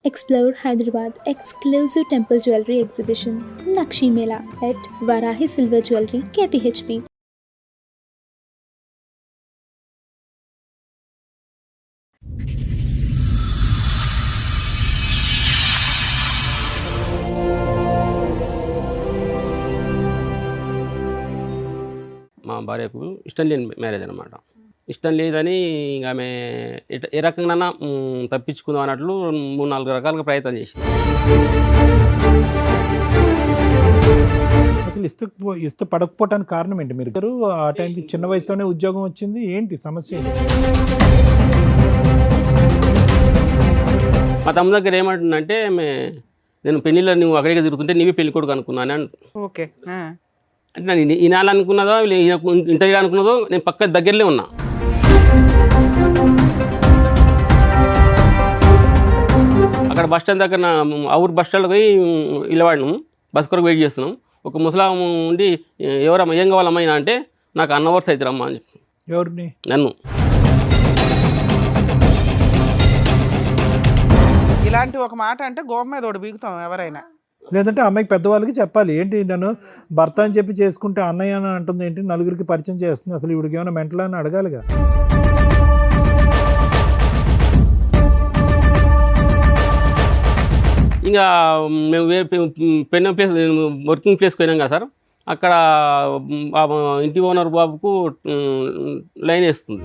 Explore Hyderabad exclusive temple jewelry exhibition Nakshi Mela at Varahi Silver Jewelry KPHP. మా భార్యకు ఇష్టం లేని marriage అనమాట. ఇష్టం లేదని ఇంక ఆమె ఏ రకంగా తప్పించుకుందాం అన్నట్లు 3-4 రకాలుగా ప్రయత్నం చేసింది. అసలు ఇష్టపడకపోవటానికి కారణం ఏంటి? మీరు ఆ టైంకి చిన్న వయసులోనే ఉద్యోగం వచ్చింది, ఏంటి సమస్య ఏంటి? మా తమ్ముడు దగ్గర ఏమంటుందంటే నేను పెళ్ళిలో నువ్వు అక్కడికి తిరుగుతుంటే నీవే పెళ్లి కొడుకు అనుకున్నాను అని. ఓకే. అంటే నన్ను ఈనాలనుకున్నదో ఇంటర్వ్యూ అనుకున్నదో నేను పక్క దగ్గరలో ఉన్నా. అక్కడ బస్ స్టాండ్ దగ్గర ఊరు బస్ స్టాండ్కి పోయి ఇళ్ళవాడినాం, బస్ కొరకు వెయిట్ చేస్తున్నాం. ఒక ముసలాం ఉండి ఎవరమ్మా ఏం కావాలమ్మా అంటే నాకు అవర్స్ అవుతారమ్మా అని చెప్పి. ఎవరిని? నన్ను. ఇలాంటి ఒక మాట అంటే గోప మీద ఒకటి బీగుతాం ఎవరైనా. లేదంటే అమ్మాయికి పెద్దవాళ్ళకి చెప్పాలి, ఏంటి నన్ను భర్త అని చెప్పి చేసుకుంటే అన్నయ్య అని అంటుంది ఏంటి, నలుగురికి పరిచయం చేస్తుంది, అసలు ఇవిడికి ఏమైనా మెంటల్ అని అడగాలిగా. ఇంకా మేము పెన్న ప్లేస్ వర్కింగ్ ప్లేస్కి పోయినాం కదా సార్, అక్కడ ఇంటి ఓనర్ బాబుకు లైన్ వేస్తుంది.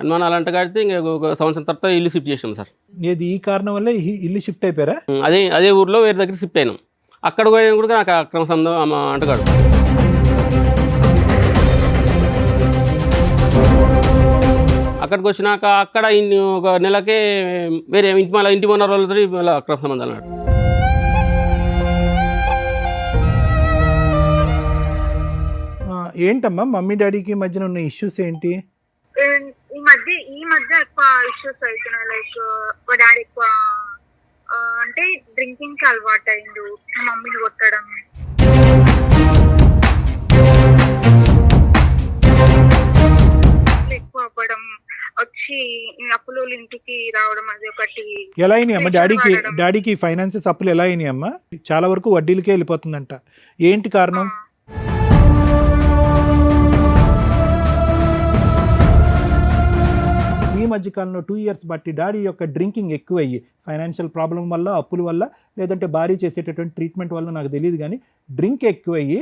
అనుమానాలు అంట కడితే ఇంకా ఒక సంవత్సరం తర్వాత ఇల్లు షిఫ్ట్ చేసినాం సార్. ఏది ఈ కారణం వల్ల ఇల్లు షిఫ్ట్ అయిపోయారా? అదే ఊర్లో వేరే దగ్గర షిఫ్ట్ అయినాం. అక్కడ పోయినా కూడా నాకు అక్రమ సంబంధం అంటగాడు. అక్కడికి వచ్చినాక అక్కడ ఒక నెలకే వేరే ఇంటి ఓనర్ వాళ్ళతో అక్రమ సంబంధాలు అన్నాడు. ఏంటమ్మా మమ్మీ డాడీకి మధ్యన ఉన్న ఇష్యూస్ ఏంటి? ఈ మధ్య ఎక్కువ ఇష్యూస్ అవుతున్నాయి. లైక్ మా డాడీ ఎక్కువ అంటే డ్రింకింగ్ కి అలవాటు అయిండు, మమ్మీని కొట్టడం, ఎక్కువ అవ్వడం, వచ్చి అప్పులు ఇంటికి రావడం, అది ఒకటి. ఎలా అయినాయి అమ్మా డాడీకి ఫైనాన్సెస్ అప్పులు ఎలా అయినాయి అమ్మా? చాలా వరకు వడ్డీలకే వెళ్ళిపోతుందంట, ఏంటి కారణం? ఈ మధ్యకాలంలో 2 years బట్టి డాడీ యొక్క డ్రింకింగ్ ఎక్కువయ్యి ఫైనాన్షియల్ ప్రాబ్లం వల్ల, అప్పుల వల్ల, లేదంటే భార్య చేసేటటువంటి ట్రీట్మెంట్ వల్ల నాకు తెలియదు కానీ డ్రింక్ ఎక్కువయ్యి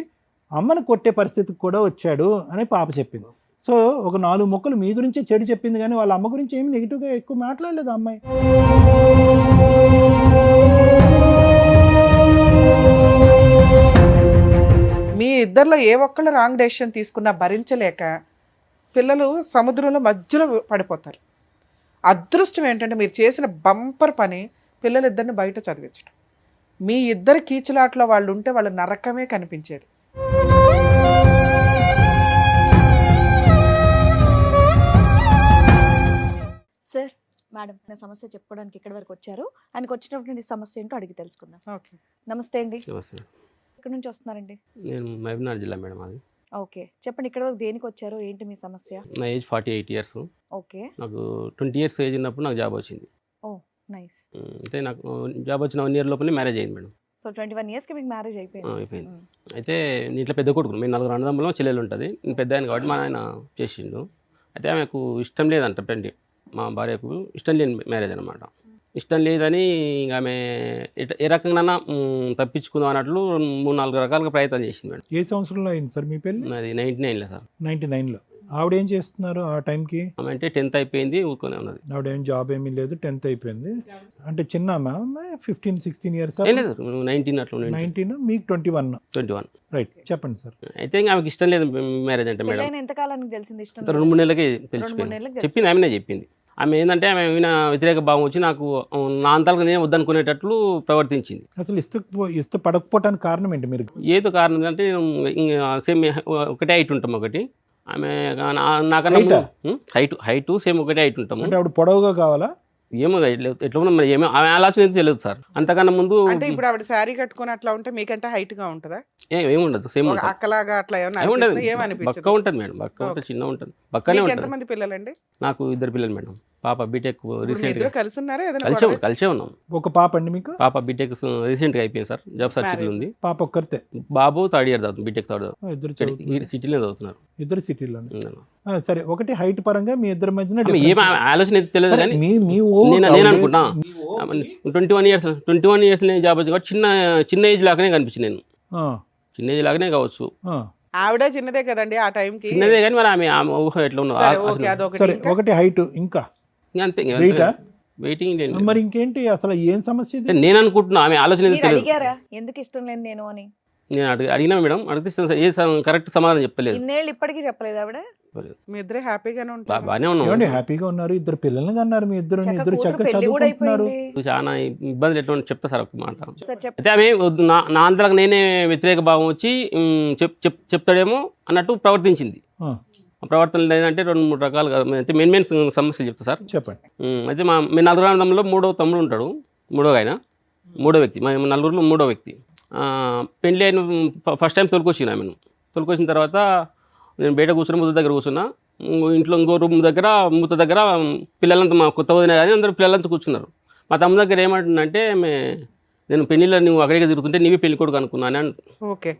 అమ్మను కొట్టే పరిస్థితికి కూడా వచ్చాడు అని పాప చెప్పింది. సో ఒక 4 ముక్కలు మీ గురించే చెడు చెప్పింది కానీ వాళ్ళ అమ్మ గురించి ఏమి నెగిటివ్గా ఎక్కువ మాట్లాడలేదు అమ్మాయి. మీ ఇద్దరిలో ఏ ఒక్కళ్ళు రాంగ్ డెసిషన్ తీసుకున్నా భరించలేక పిల్లలు సముద్రంలో మధ్యలో పడిపోతారు. అదృష్టం ఏంటంటే మీరు చేసిన బంపర్ పని పిల్లలిద్దరిని బయట చదివించడం. మీ ఇద్దరు కీచులాట్లో వాళ్ళు ఉంటే వాళ్ళ నరకమే కనిపించేది. సార్, మేడం నా సమస్య చెప్పుకోవడానికి ఇక్కడి వరకు వచ్చారు. ఆయనకు వచ్చినప్పుడు నీ సమస్య ఏంటో అడిగి తెలుసుకుందాం. ఓకే. నమస్తే అండి. నమస్తే. ఎక్కడి నుంచి వస్తున్నారండి? నేను మహబూబ్నగర్ జిల్లా మేడం. అది ఓకే, చెప్పండి ఇక్కడ వరకు దేనికి వచ్చారు, ఏంటి మీ సమస్య? నా ఏజ్ 48 years. ఓకే. నాకు 20 years ఏజ్ ఉన్నప్పుడు నాకు జాబ్ వచ్చింది. ఓ నైస్. అయితే నాకు జాబ్ వచ్చిన 1 year లోపలే మ్యారేజ్ అయింది మేడం. సో 21 yearsకి మీకు మ్యారేజ్ అయిపోయింది. అయిపోయింది. అయితే నేను ఇట్లా పెద్ద కొడుకు, మేము 4 అన్నదమ్ములం, చెల్లెలు ఉంటుంది. నేను పెద్ద ఆయన కాబట్టి మా ఆయన చేసిండు. అయితే ఆమెకు ఇష్టం లేదంట, మా భార్యకు ఇష్టం లేని మ్యారేజ్ అనమాట. ఇష్టం లేదని ఇంక ఆమె ఏ రకంగా తప్పించుకుందాం అన్నట్లు 3-4 రకాలుగా ప్రయత్నం చేసింది మేడం. ఏ సంవత్సరంలో అయింది సార్ మీ పెళ్ళి? అది 99లో సార్. 99లో. ఆవిడ ఏం చేస్తున్నారు ఆ టైంకి? ఆమె అంటే 10th అయిపోయింది, ఊరుకొని ఉన్నది. ఆవిడ ఏం జాబ్ ఏమీ లేదు, 10th అయిపోయింది. అంటే చిన్న 15-16 years? లేదు, 19 అట్లా. 19, మీకు 21. రైట్, చెప్పండి సార్. అయితే ఇంకా ఆమెకి ఇష్టం లేదు మ్యారేజ్ అంటే మేడం. ఎంత కాలానికి తెలిసింది ఇష్టం? 2-3 నెలలకే తెలిసిపోయింది. చెప్పింది ఆమెనే చెప్పింది. ఆమె ఏంటంటే ఆమె వ్యతిరేక భావం వచ్చి నాకు నా అంతలకు నేను వద్దనుకునేటట్లు ప్రవర్తించింది. అసలు ఇష్టపడకపోవటానికి కారణం ఏంటి? మీరు ఏదో కారణం అంటే సేమ్ ఒకటే హైట్ ఉంటాం, ఒకటి ఆమె నాకన్నా హైట్ సేమ్ ఒకటే హైట్ ఉంటాము. అంటే ఆవిడ పొడవుగా కావాలా? ఏమో ఎట్లా ఉన్నా మరి ఏమో ఆమె ఆలోచన అయితే తెలియదు సార్. అంతకన్నా ముందు అంటే ఇప్పుడు ఆవిడ శారీ కట్టుకొని అట్లా ఉంటే మీకంటే హైట్ గా ఉంటుందా? ఏముండదు, సేమ్ ఒక ఉంటుంది. అక్కలాగా అట్లా ఏమన్నా ఏముండదు, అనిపిస్తుందా? ఏమనిపించదు? బక్క ఉంటుంది మేడం, బక్క ఉంటుంది, చిన్న ఉంటుంది, బక్కనే మీకు ఉంటుంది. ఎంతమంది పిల్లలండి? నాకు 2 పిల్లలు మేడం. పాప బీటెక్ ఇప్పుడు మీ రీసెంట్గా ఇద్దరు కలిసి ఉన్నారా? ఏదైనా కలిసే ఉన్నాం. ఒక పాప అండి మీకు? పాప బీటెక్ రీసెంట్గా అయిపోయింది సార్, జాబ్ సర్చింగ్ ఉంది. పాప ఒక్కరితే? బాబు 3rd ఇయర్ చదువుతుంది, బీటెక్ 3rd. ఇద్దరు ఈ సిటీలో చదువుతున్నారు. ఇద్దరు సిటీలో. సరే, ఒకటి హైట్ పరంగా మీ ఇద్దరి మధ్యన ఏం ఆలోచన అయితే తెలియదు సరే, కానీ నేను అనుకుంటా 21 ఇయర్స్ జాబ్ వచ్చి కాబట్టి చిన్న ఏజ్ లాగానే కనిపించింది. నేను చిన్న ఏజ్ లాగానే కావచ్చు. ఆవిడ చిన్నదే కదండి ఆ టైంకి. చిన్నదే కానీ మరి ఆమె ఊహ ఎట్లా సరే, ఓకే, ఉన్నది అదొకటి. సరే, ఒకటి హైట్, ఇంకా అంతే. వెయిటా? వెయిటింగ్ మరి ఇంకేంటి అసలు ఏం సమస్య ఇది? నేను అనుకుంటున్నా ఆమె ఆలోచన అయితే మీరు తెలియదు. అడిగారా ఎందుకు ఇష్టం లేదు నేను అని? నేను అడిగినా మేడం, అడిగితే కరెక్ట్ సమాధానం చెప్పలేదు. ఇన్నేళ్ళు ఇప్పటికీ చెప్పలేదు ఆవిడ. మీ ఇద్దరే హ్యాపీగానే ఉంటారు. బాగానే ఉన్నాం. ఏమండి, హ్యాపీగా ఉన్నారు, ఇద్దరు పిల్లల్ని అన్నారు, మీ ఇద్దరు చక్కగా పెళ్లి కూడా చదువుకుంటున్నారు. అయిపోయింది. చాలా ఇబ్బందులు ఎట్లా చెప్తా సార్ ఒక మాట. సార్ చెప్ప అయితే ఆమె నా అంతలకు నేనే వ్యతిరేక భావం వచ్చి చెప్తాడేమో అన్నట్టు ప్రవర్తించింది. ఆ, ఆ ప్రవర్తన ఏంటంటే 2-3 రకాలుగా అయితే మెయిన్ సమస్యలు చెప్తా సార్. చెప్పండి. అయితే మీ 4 అన్నదమ్ములో 3వ తమ్ముడు ఉంటాడు, 3వ ఆయన, 3వ వ్యక్తి, మా నలుగురిలో 3వ వ్యక్తి. పెళ్ళి అయిన ఫస్ట్ టైం తొలికొచ్చిన ఆమెను. తొలికొచ్చిన తర్వాత నేను బయట కూర్చున్నా, ముద్ద దగ్గర కూర్చున్నా. ఇంట్లో ఇంకో రూమ్ దగ్గర ముద్ద దగ్గర పిల్లలంతా, మా కొత్త వదిన కానీ అందరూ పిల్లలంతా కూర్చున్నారు. మా తమ్ముడు దగ్గర ఏమంటుందంటే, నేను పెళ్ళిలో నువ్వు అక్కడికి తిరుగుతుంటే నీవే పెళ్లి కొడుకు అనుకున్నాను అని. ఓకే.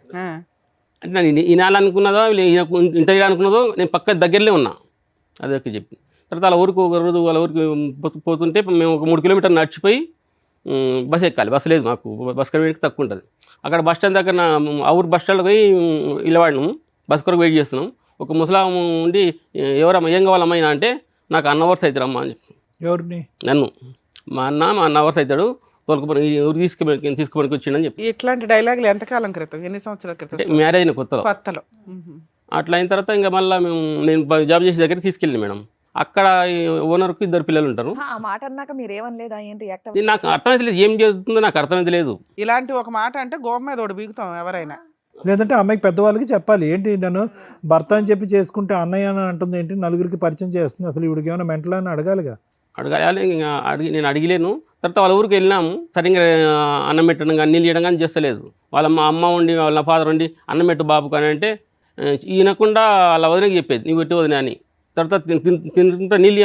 అంటే నేను ఈనాలు అనుకున్నదో ఇంటర్వ్యూ అనుకున్నదో, నేను పక్క దగ్గరలో ఉన్నా. అదొక చెప్పి తర్వాత వాళ్ళ ఊరికి ఒక రోజు వాళ్ళ ఊరికి పోతుంటే మేము ఒక 3 కిలోమీటర్లు నడిచిపోయి బస్ ఎక్కాలి. బస్సు లేదు మాకు, బస్ కడికి తక్కువ ఉంటుంది. అక్కడ బస్ స్టాండ్ దగ్గర ఆ ఊరు బస్ స్టాండ్కి పోయి ఇలవాడినాము, బస్ కొరకు వెయిట్ చేస్తున్నాం. ఒక ముసలాం ఉండి, ఎవరమ్మా ఏం కావాలమ్మా అంటే, నాకు అన్న అవర్స్ అవుతారు అమ్మా అని చెప్పి. ఎవరిని? నన్ను. మా అన్న అవర్స్ అవుతాడు, తోలుకుపోయి ఊరు తీసుకుపోయి వచ్చిండని చెప్పి. ఇట్లాంటి డైలాగులు ఎంతకాలం క్రితం, ఎన్ని సంవత్సరాల క్రితం? మ్యారేజ్ అయిన కొత్తలో. అట్లా అయిన తర్వాత ఇంకా మళ్ళీ నేను జాబ్ చేసే దగ్గర తీసుకెళ్ళింది మేడం. అక్కడ ఓనర్కి 2 పిల్లలు ఉంటారు. ఆ మాట అన్నాక మీరు ఏమనలేదా? ఏం రియాక్ట్ నాకు అర్థమైతే లేదు, ఏం జరుగుతుందో నాకు అర్థమైతే లేదు. ఇలాంటి ఒక మాట అంటే గోప మీద ఒకటి బీగుతాం ఎవరైనా. లేదంటే అమ్మాయికి పెద్దవాళ్ళకి చెప్పాలి, ఏంటి నన్ను భర్త అని చెప్పి చేసుకుంటే అన్నయ్య అని అంటుంది ఏంటి, నలుగురికి పరిచయం చేస్తుంది, అసలు ఇవిడికి ఏమైనా మెంటల్ అని అడగాలిగా. అడగాలి, ఇంకా నేను అడిగలేను. తర్వాత వాళ్ళ ఊరికి వెళ్ళినాము, సరిగ్గా అన్నం పెట్టడం కానీ నీళ్ళు ఇవ్వడం కానీ చేస్తలేదు. మా అమ్మ ఉండి, వాళ్ళ ఫాదర్ ఉండి అన్నం పెట్టు బాబు కానీ అంటే, ఈయనకుండా వాళ్ళ వదినకి చెప్పేది, నువ్వు పెట్టు వదిన అని. తర్వాత తింటుంటే నీళ్ళు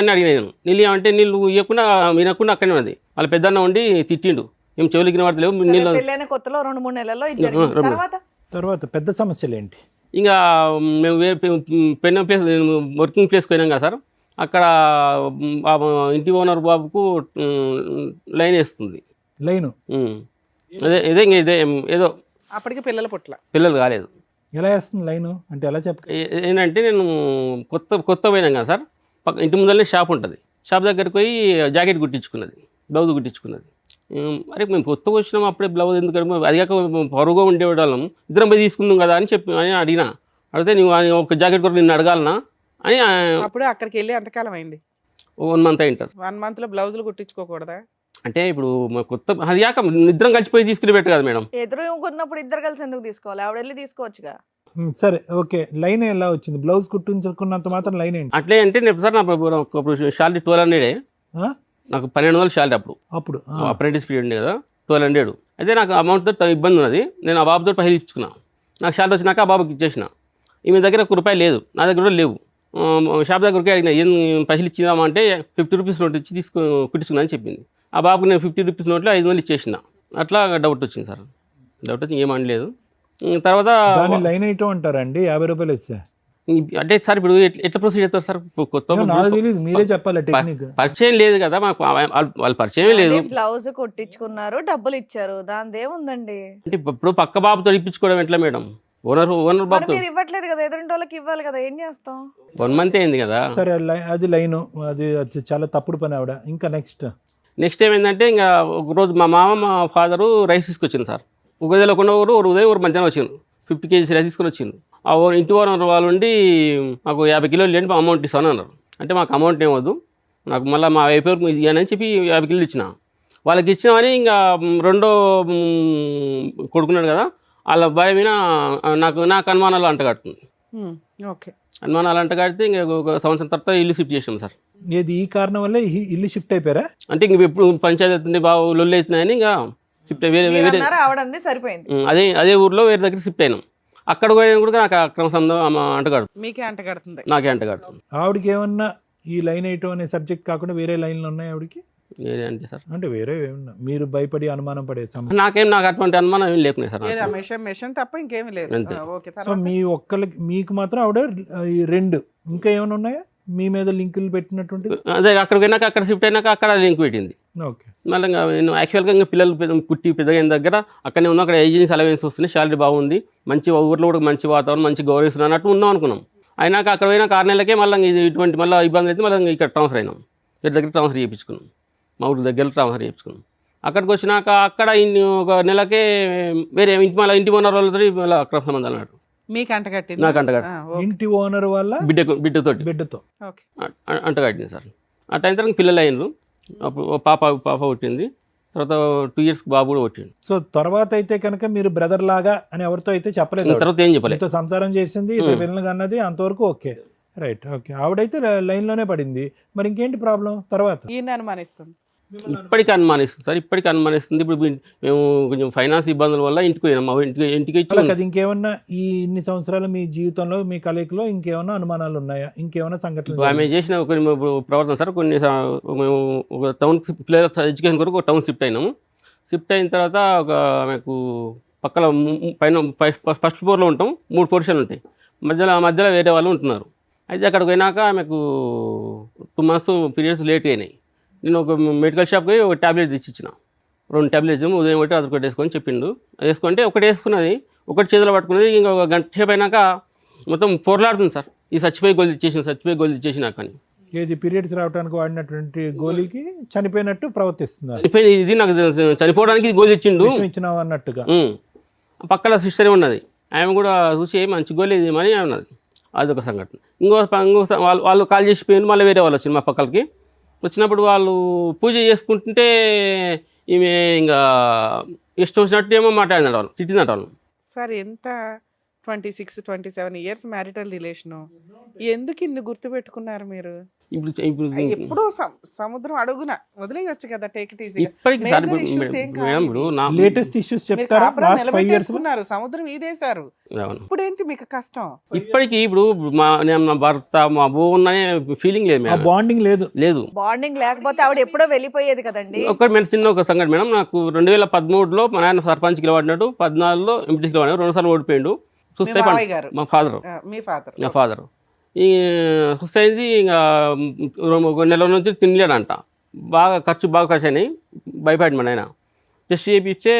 అని అడిగినాను. నీళ్ళు అంటే నీళ్ళు ఇవ్వకుండా వినకుండా అక్కడే ఉన్నది. వాళ్ళ పెద్దన్న ఉండి తిట్టిండు, ఏం చెవులకి పడతలేవు నీళ్ళు. పెళ్ళైన కొత్తలో 2-3 నెలల్లో ఇది జరిగింది. తర్వాత పెద్ద సమస్యలు ఏంటి? ఇంకా మేము పెన్న ప్లేస్ వర్కింగ్ ప్లేస్కి పోయినాం కదా సార్, అక్కడ ఇంటి ఓనర్ బాబుకు లైన్ వేస్తుంది. లైను? ఇదే ఏదో అప్పటికి పిల్లలు కాలేదు. ఎలా వేస్తుంది లైను అంటే ఎలా ఏంటంటే నేను కొత్త పోయినాం కదా సార్, ఇంటి ముందరనే షాప్ ఉంటుంది. షాప్ దగ్గరికి పోయి జాకెట్ కుట్టించుకున్నది, బ్లౌజ్ కుట్టించుకున్నది. అరే మేము కొత్తగా వచ్చినాము, అప్పుడే బ్లౌజ్ ఎందుకంటే అది కాక పొరుగుగా ఉండేవాళ్ళం, ఇద్దరం పోయి తీసుకుందాం కదా అని అడిగినా. అడిగితే నువ్వు ఒక జాకెట్ కొరకు నిన్ను అడగాలనా అని. అప్పుడు అక్కడికి వెళ్ళి ఎంతకాలం అయింది? 1 మంత్ అయింటారు. 1 మంత్లో బ్లౌజులు కుట్టించుకోకూడదా? అంటే ఇప్పుడు కొత్త అది కాక ఇద్దరం కలిసిపోయి తీసుకుని పెట్టు కదా మేడం. ఎదురుకున్నప్పుడు ఇద్దరు కలిసి ఎందుకు తీసుకోవాలి? ఆవిడ వెళ్ళి తీసుకోవచ్చుగా. సరే, ఓకే. లైన్ ఎలా వచ్చింది? బ్లౌజ్ కుట్టించుకున్నంత మాత్రం లైన్ ఏంటి? అట్లే అంటే నేను సార్ నాకు శాలరీ 1200, నాకు 1200 శాలరీ అప్పుడు అప్రెంటిస్ పీరియడ్ ఉంది కదా, 1200. అయితే నాకు అమౌంట్తో ఇబ్బంది ఉన్నది. నేను ఆ బాబుతో పైసలు ఇచ్చుకున్నా. నాకు శాలరీ వచ్చినాక ఆ బాబుకి ఇచ్చేసిన. ఈమె దగ్గర ₹1 లేదు, నా దగ్గర కూడా లేవు. షాప్ దగ్గరికి అడిగిన, ఏం పైసలు ఇచ్చిందామంటే 50 రూపీస్ నోట్ ఇచ్చి కుట్టించుకున్నా అని చెప్పింది. ఆ బాబుకి నేను 50 రూపీస్ నోట్లో 500 ఇచ్చేసిన. అట్లా డౌట్ వచ్చింది సార్. డౌట్ వచ్చి ఏమనలేదు. తర్వాత లైన్ ఐటమ్ అంటారండి, 50 రూపాయలు ఇచ్చా అంటే సార్ ఇప్పుడు ఎట్లా ప్రొసీడ్ అవుతారు సార్? కొత్త మీరే చెప్పాలి, టెక్నిక్ పరిచయం లేదు కదా మాకు, వాళ్ళ పరిచయం లేదు. బ్లౌజ్ కొట్టించుకున్నారు, డబ్బులు ఇచ్చారు, దాని ఏముందండి? అంటే ఇప్పుడు పక్క బాబుతో ఇప్పించుకోవడం ఎట్లా మేడం? ఓనర్ బాబుతో ఇవ్వట్లేదు కదా, ఎదురింటి వాళ్ళకి ఇవ్వాలి కదా, ఏం చేస్తాం? 1 మంత్ అయింది కదా. సరే, అది లైను, అది చాలా తప్పుడు పని ఆవిడ. ఇంకా నెక్స్ట్ ఏమైందంటే, ఇంకా ఒకరోజు మా మామ మా ఫాదరు రైస్ తీసుకొచ్చింది సార్. ఒక తెలియకుండా ఒకరు ఉదయం ఒక మధ్యాహ్నం వచ్చిండు, 50 కేజీస్ రైస్ తీసుకొని వచ్చిండు. ఆ ఇంటి ఓనర్ వాళ్ళు ఉండి మాకు 50 కిలోలు లేని అమౌంట్ ఇస్తాను అన్నారు. అంటే మాకు అమౌంట్ ఏమొద్దు, నాకు మళ్ళీ మా వైపు ఇవ్వనని చెప్పి 50 కిలోలు ఇచ్చిన. వాళ్ళకి ఇచ్చినామని ఇంకా రెండో కొడుకున్నాడు కదా, వాళ్ళ అబ్బాయి మీద నాకు అనుమానాలు అంటగడుతుంది. ఓకే. అనుమానాలు అంటగడితే ఇంకా ఒక సంవత్సరం తర్వాత ఇల్లు షిఫ్ట్ చేసాం సార్. ఏది ఈ కారణం వల్ల ఇల్లు షిఫ్ట్ అయిపోయారా? అంటే ఇంక ఎప్పుడు పంచాయతీ అవుతుంది బాగా లొల్లి అవుతున్నాయని ఇంకా షిఫ్ట్ వేరే మీరు వేరే అన్నారు, ఆవిడంది సరిపోయింది. అదే అదే ఊర్లో వేరే దగ్గర షిఫ్ట్ అయినాం. అక్కడ పోయినా కూడా నాకు అక్రమ సంబంధం అంటగాడు, మీకే అంటగడుతుంది. నాకే అంటగాడుతుంది. ఆవిడకి ఏమన్నా ఈ లైన్ వేయటం అనే సబ్జెక్ట్ కాకుండా వేరే లైన్లు ఉన్నాయి ఆవిడకి? వేరే అంటే సార్ అంటే వేరే ఏమన్నా మీరు భయపడి అనుమానం పడే సమస్య? నాకు అటువంటి అనుమానం ఏం లేకున్నాయి సార్. ఏదా నాకు మెషిన్ తప్ప ఇంకేమీ లేదు. అంతే. ఓకే, సో మీ ఒక్కరికి మీకు మాత్రం ఆవిడ ఈ 2 ఇంకా ఏమైనా ఉన్నాయా మీ మీద లింకులు పెట్టినటువంటి? అదే అక్కడికి పోయినాక అక్కడ షిఫ్ట్ అయినాక అక్కడ లింక్ పెట్టింది. ఓకే. మళ్ళీ ఇంకా నేను యాక్చువల్గా ఇంకా పిల్లలు పుట్టి పెద్దగైన దగ్గర అక్కడనే ఉన్నాం. అక్కడ ఏజెన్సీ అలవెన్స్ వస్తున్నాయి, శాలరీ బాగుంది, మంచి ఊర్లో కూడా మంచి వాతావరణం, మంచి గౌరవిస్తున్నా అన్నట్టు ఉందాం అనుకున్నాం. అయినాక అక్కడ పోయినాక 6 నెలలకే మళ్ళీ ఇది ఇటువంటి మళ్ళీ ఇబ్బంది అయితే మళ్ళీ ఇక్కడ ట్రాన్స్ఫర్ అయినాం. వీరి దగ్గర ట్రాన్స్ఫర్ చేయించుకున్నాం, మా ఊరి దగ్గర ట్రాన్స్ఫర్ చేయించుకున్నాం. అక్కడికి వచ్చినాక అక్కడ ఒక నెలకే వేరే ఇంటి ఓనర్ వాళ్ళతో మళ్ళీ అక్రమ సంబంధాలు అన్నట్టు మీకు అంటగట్టింది. నాకు అంటగట్టు. ఇంటి ఓనర్ వల్ల బిడ్డతో ఓకే. అంటగట్టింది సార్. ఆ టైం తర్వాత పిల్లలు అయినారు. అప్పుడు పాప పుట్టింది. తర్వాత 2 years బాబు కూడా పుట్టిండు. సో తర్వాత అయితే కనుక మీరు బ్రదర్ లాగా అని ఎవరితో అయితే చెప్పలేదు, తర్వాత ఏం చెప్పలేదు. మీతో సంసారం చేసింది, పిల్లలు అన్నది అంతవరకు ఓకే, రైట్. ఓకే, ఆవిడైతే లైన్లోనే పడింది. మరి ఇంకేంటి ప్రాబ్లం తర్వాత? ఈయన అనుమానిస్తుంది. ఇప్పటికీ అనుమానిస్తుంది సార్, ఇప్పటికీ అనుమానిస్తుంది. ఇప్పుడు మేము కొంచెం ఫైనాన్స్ ఇబ్బందుల వల్ల ఇంటికి పోయినాం. ఇంటికి ఇచ్చి అది ఇంకేమన్నా ఈ ఇన్ని సంవత్సరాలు మీ జీవితంలో మీ కలయికలో ఇంకేమన్నా అనుమానాలు ఉన్నాయా? ఇంకేమన్నా సంఘటనలు? ఆమె చేసిన కొన్ని ప్రవర్తన సార్, కొన్ని మేము ఒక టౌన్ పిల్లల ఎడ్యుకేషన్ కొరకు ఒక టౌన్ షిఫ్ట్ అయినాము. షిఫ్ట్ అయిన తర్వాత ఒక ఆమెకు పక్కన పైన ఫస్ట్ ఫ్లోర్లో ఉంటాం, 3 portionలు ఉంటాయి. మధ్యలో వేరే వాళ్ళు ఉంటున్నారు. అయితే అక్కడికి పోయినాక ఆమెకు 2 months పీరియడ్స్ లేట్ అయినాయి. నేను ఒక మెడికల్ షాప్కి ఒక ట్యాబ్లెట్ తెచ్చిచ్చిన, 2 tablets, ఉదయం ఒకటి రాత్రి ఒకటి వేసుకొని చెప్పిండు. వేసుకుంటే ఒకటి వేసుకున్నది, ఒకటి చేతిలో పట్టుకున్నది. ఇంకా ఒక గంట సేపు అయినాక మొత్తం పొరలాడుతుంది సార్. ఈ చచ్చిపోయి గోళీ ఇచ్చేసి నాకు అని. ఏది పీరియడ్స్ రావడానికి వాడినటువంటి గోళీకి చనిపోయినట్టు ప్రవర్తిస్తున్నారు. చనిపోయింది, ఇది నాకు చనిపోవడానికి గోళీ ఇచ్చిండు ఇచ్చినావు అన్నట్టుగా. పక్కన సిస్టరే ఉన్నది, ఆమె కూడా చూసి మంచి గోళీ ఇది అని ఉన్నది. అదొక సంఘటన. ఇంకో వాళ్ళు కాల్ చేసిపోయింది. మళ్ళీ వేరే వాళ్ళు వచ్చింది మా పక్కలకి. వచ్చినప్పుడు వాళ్ళు పూజ చేసుకుంటుంటే ఈమె ఇంకా ఇష్టం వచ్చినట్టు ఏమో మాట్లాడినాడు, వాళ్ళు తిట్టినట్టు వాళ్ళు. సార్ ఎంత 26-27 years మ్యారిటల్ రిలేషను, ఎందుకు ఇన్ని గుర్తు పెట్టుకున్నారు మీరు? ఇప్పుడు ఎప్పుడు సముద్రం అడుగున వదిలేయొచ్చు కదా, టేక్ ఇట్ ఈజీ. ఇప్పటికి సార్ మేడం ఇప్పుడు లేటెస్ట్ ఇష్యూస్ చెప్తారా? లాస్ట్ 5 years సముద్రం ఈదేశారు, ఇప్పుడు ఏంటి మీకు కష్టం? ఇప్పటికి ఇప్పుడు మా భర్త మా అబ్బో ఉన్నాయే ఫీలింగ్ లేదు మేడం, బాండింగ్ లేదు. బాండింగ్ లేకపోతే ఆవిడ ఎప్పుడో వెళ్ళిపోయేది కదండి. చిన్న ఒక సంగతి మేడం, నాకు 2013లో మా నాయన సర్పంచ్కి వాడినాడు, 14లో ఎంపీటీసీకి వాడినాడు, 2 సార్లు ఓడిపోయాడు. చూస్తే మా నా ఫాదర్ ఈ చూస్తే అయింది. ఇంకా 1 నెల నుంచి తినలేడంట, ఖర్చు అయినాయి. భయపడి మా నాయన టెస్ట్ చేయించే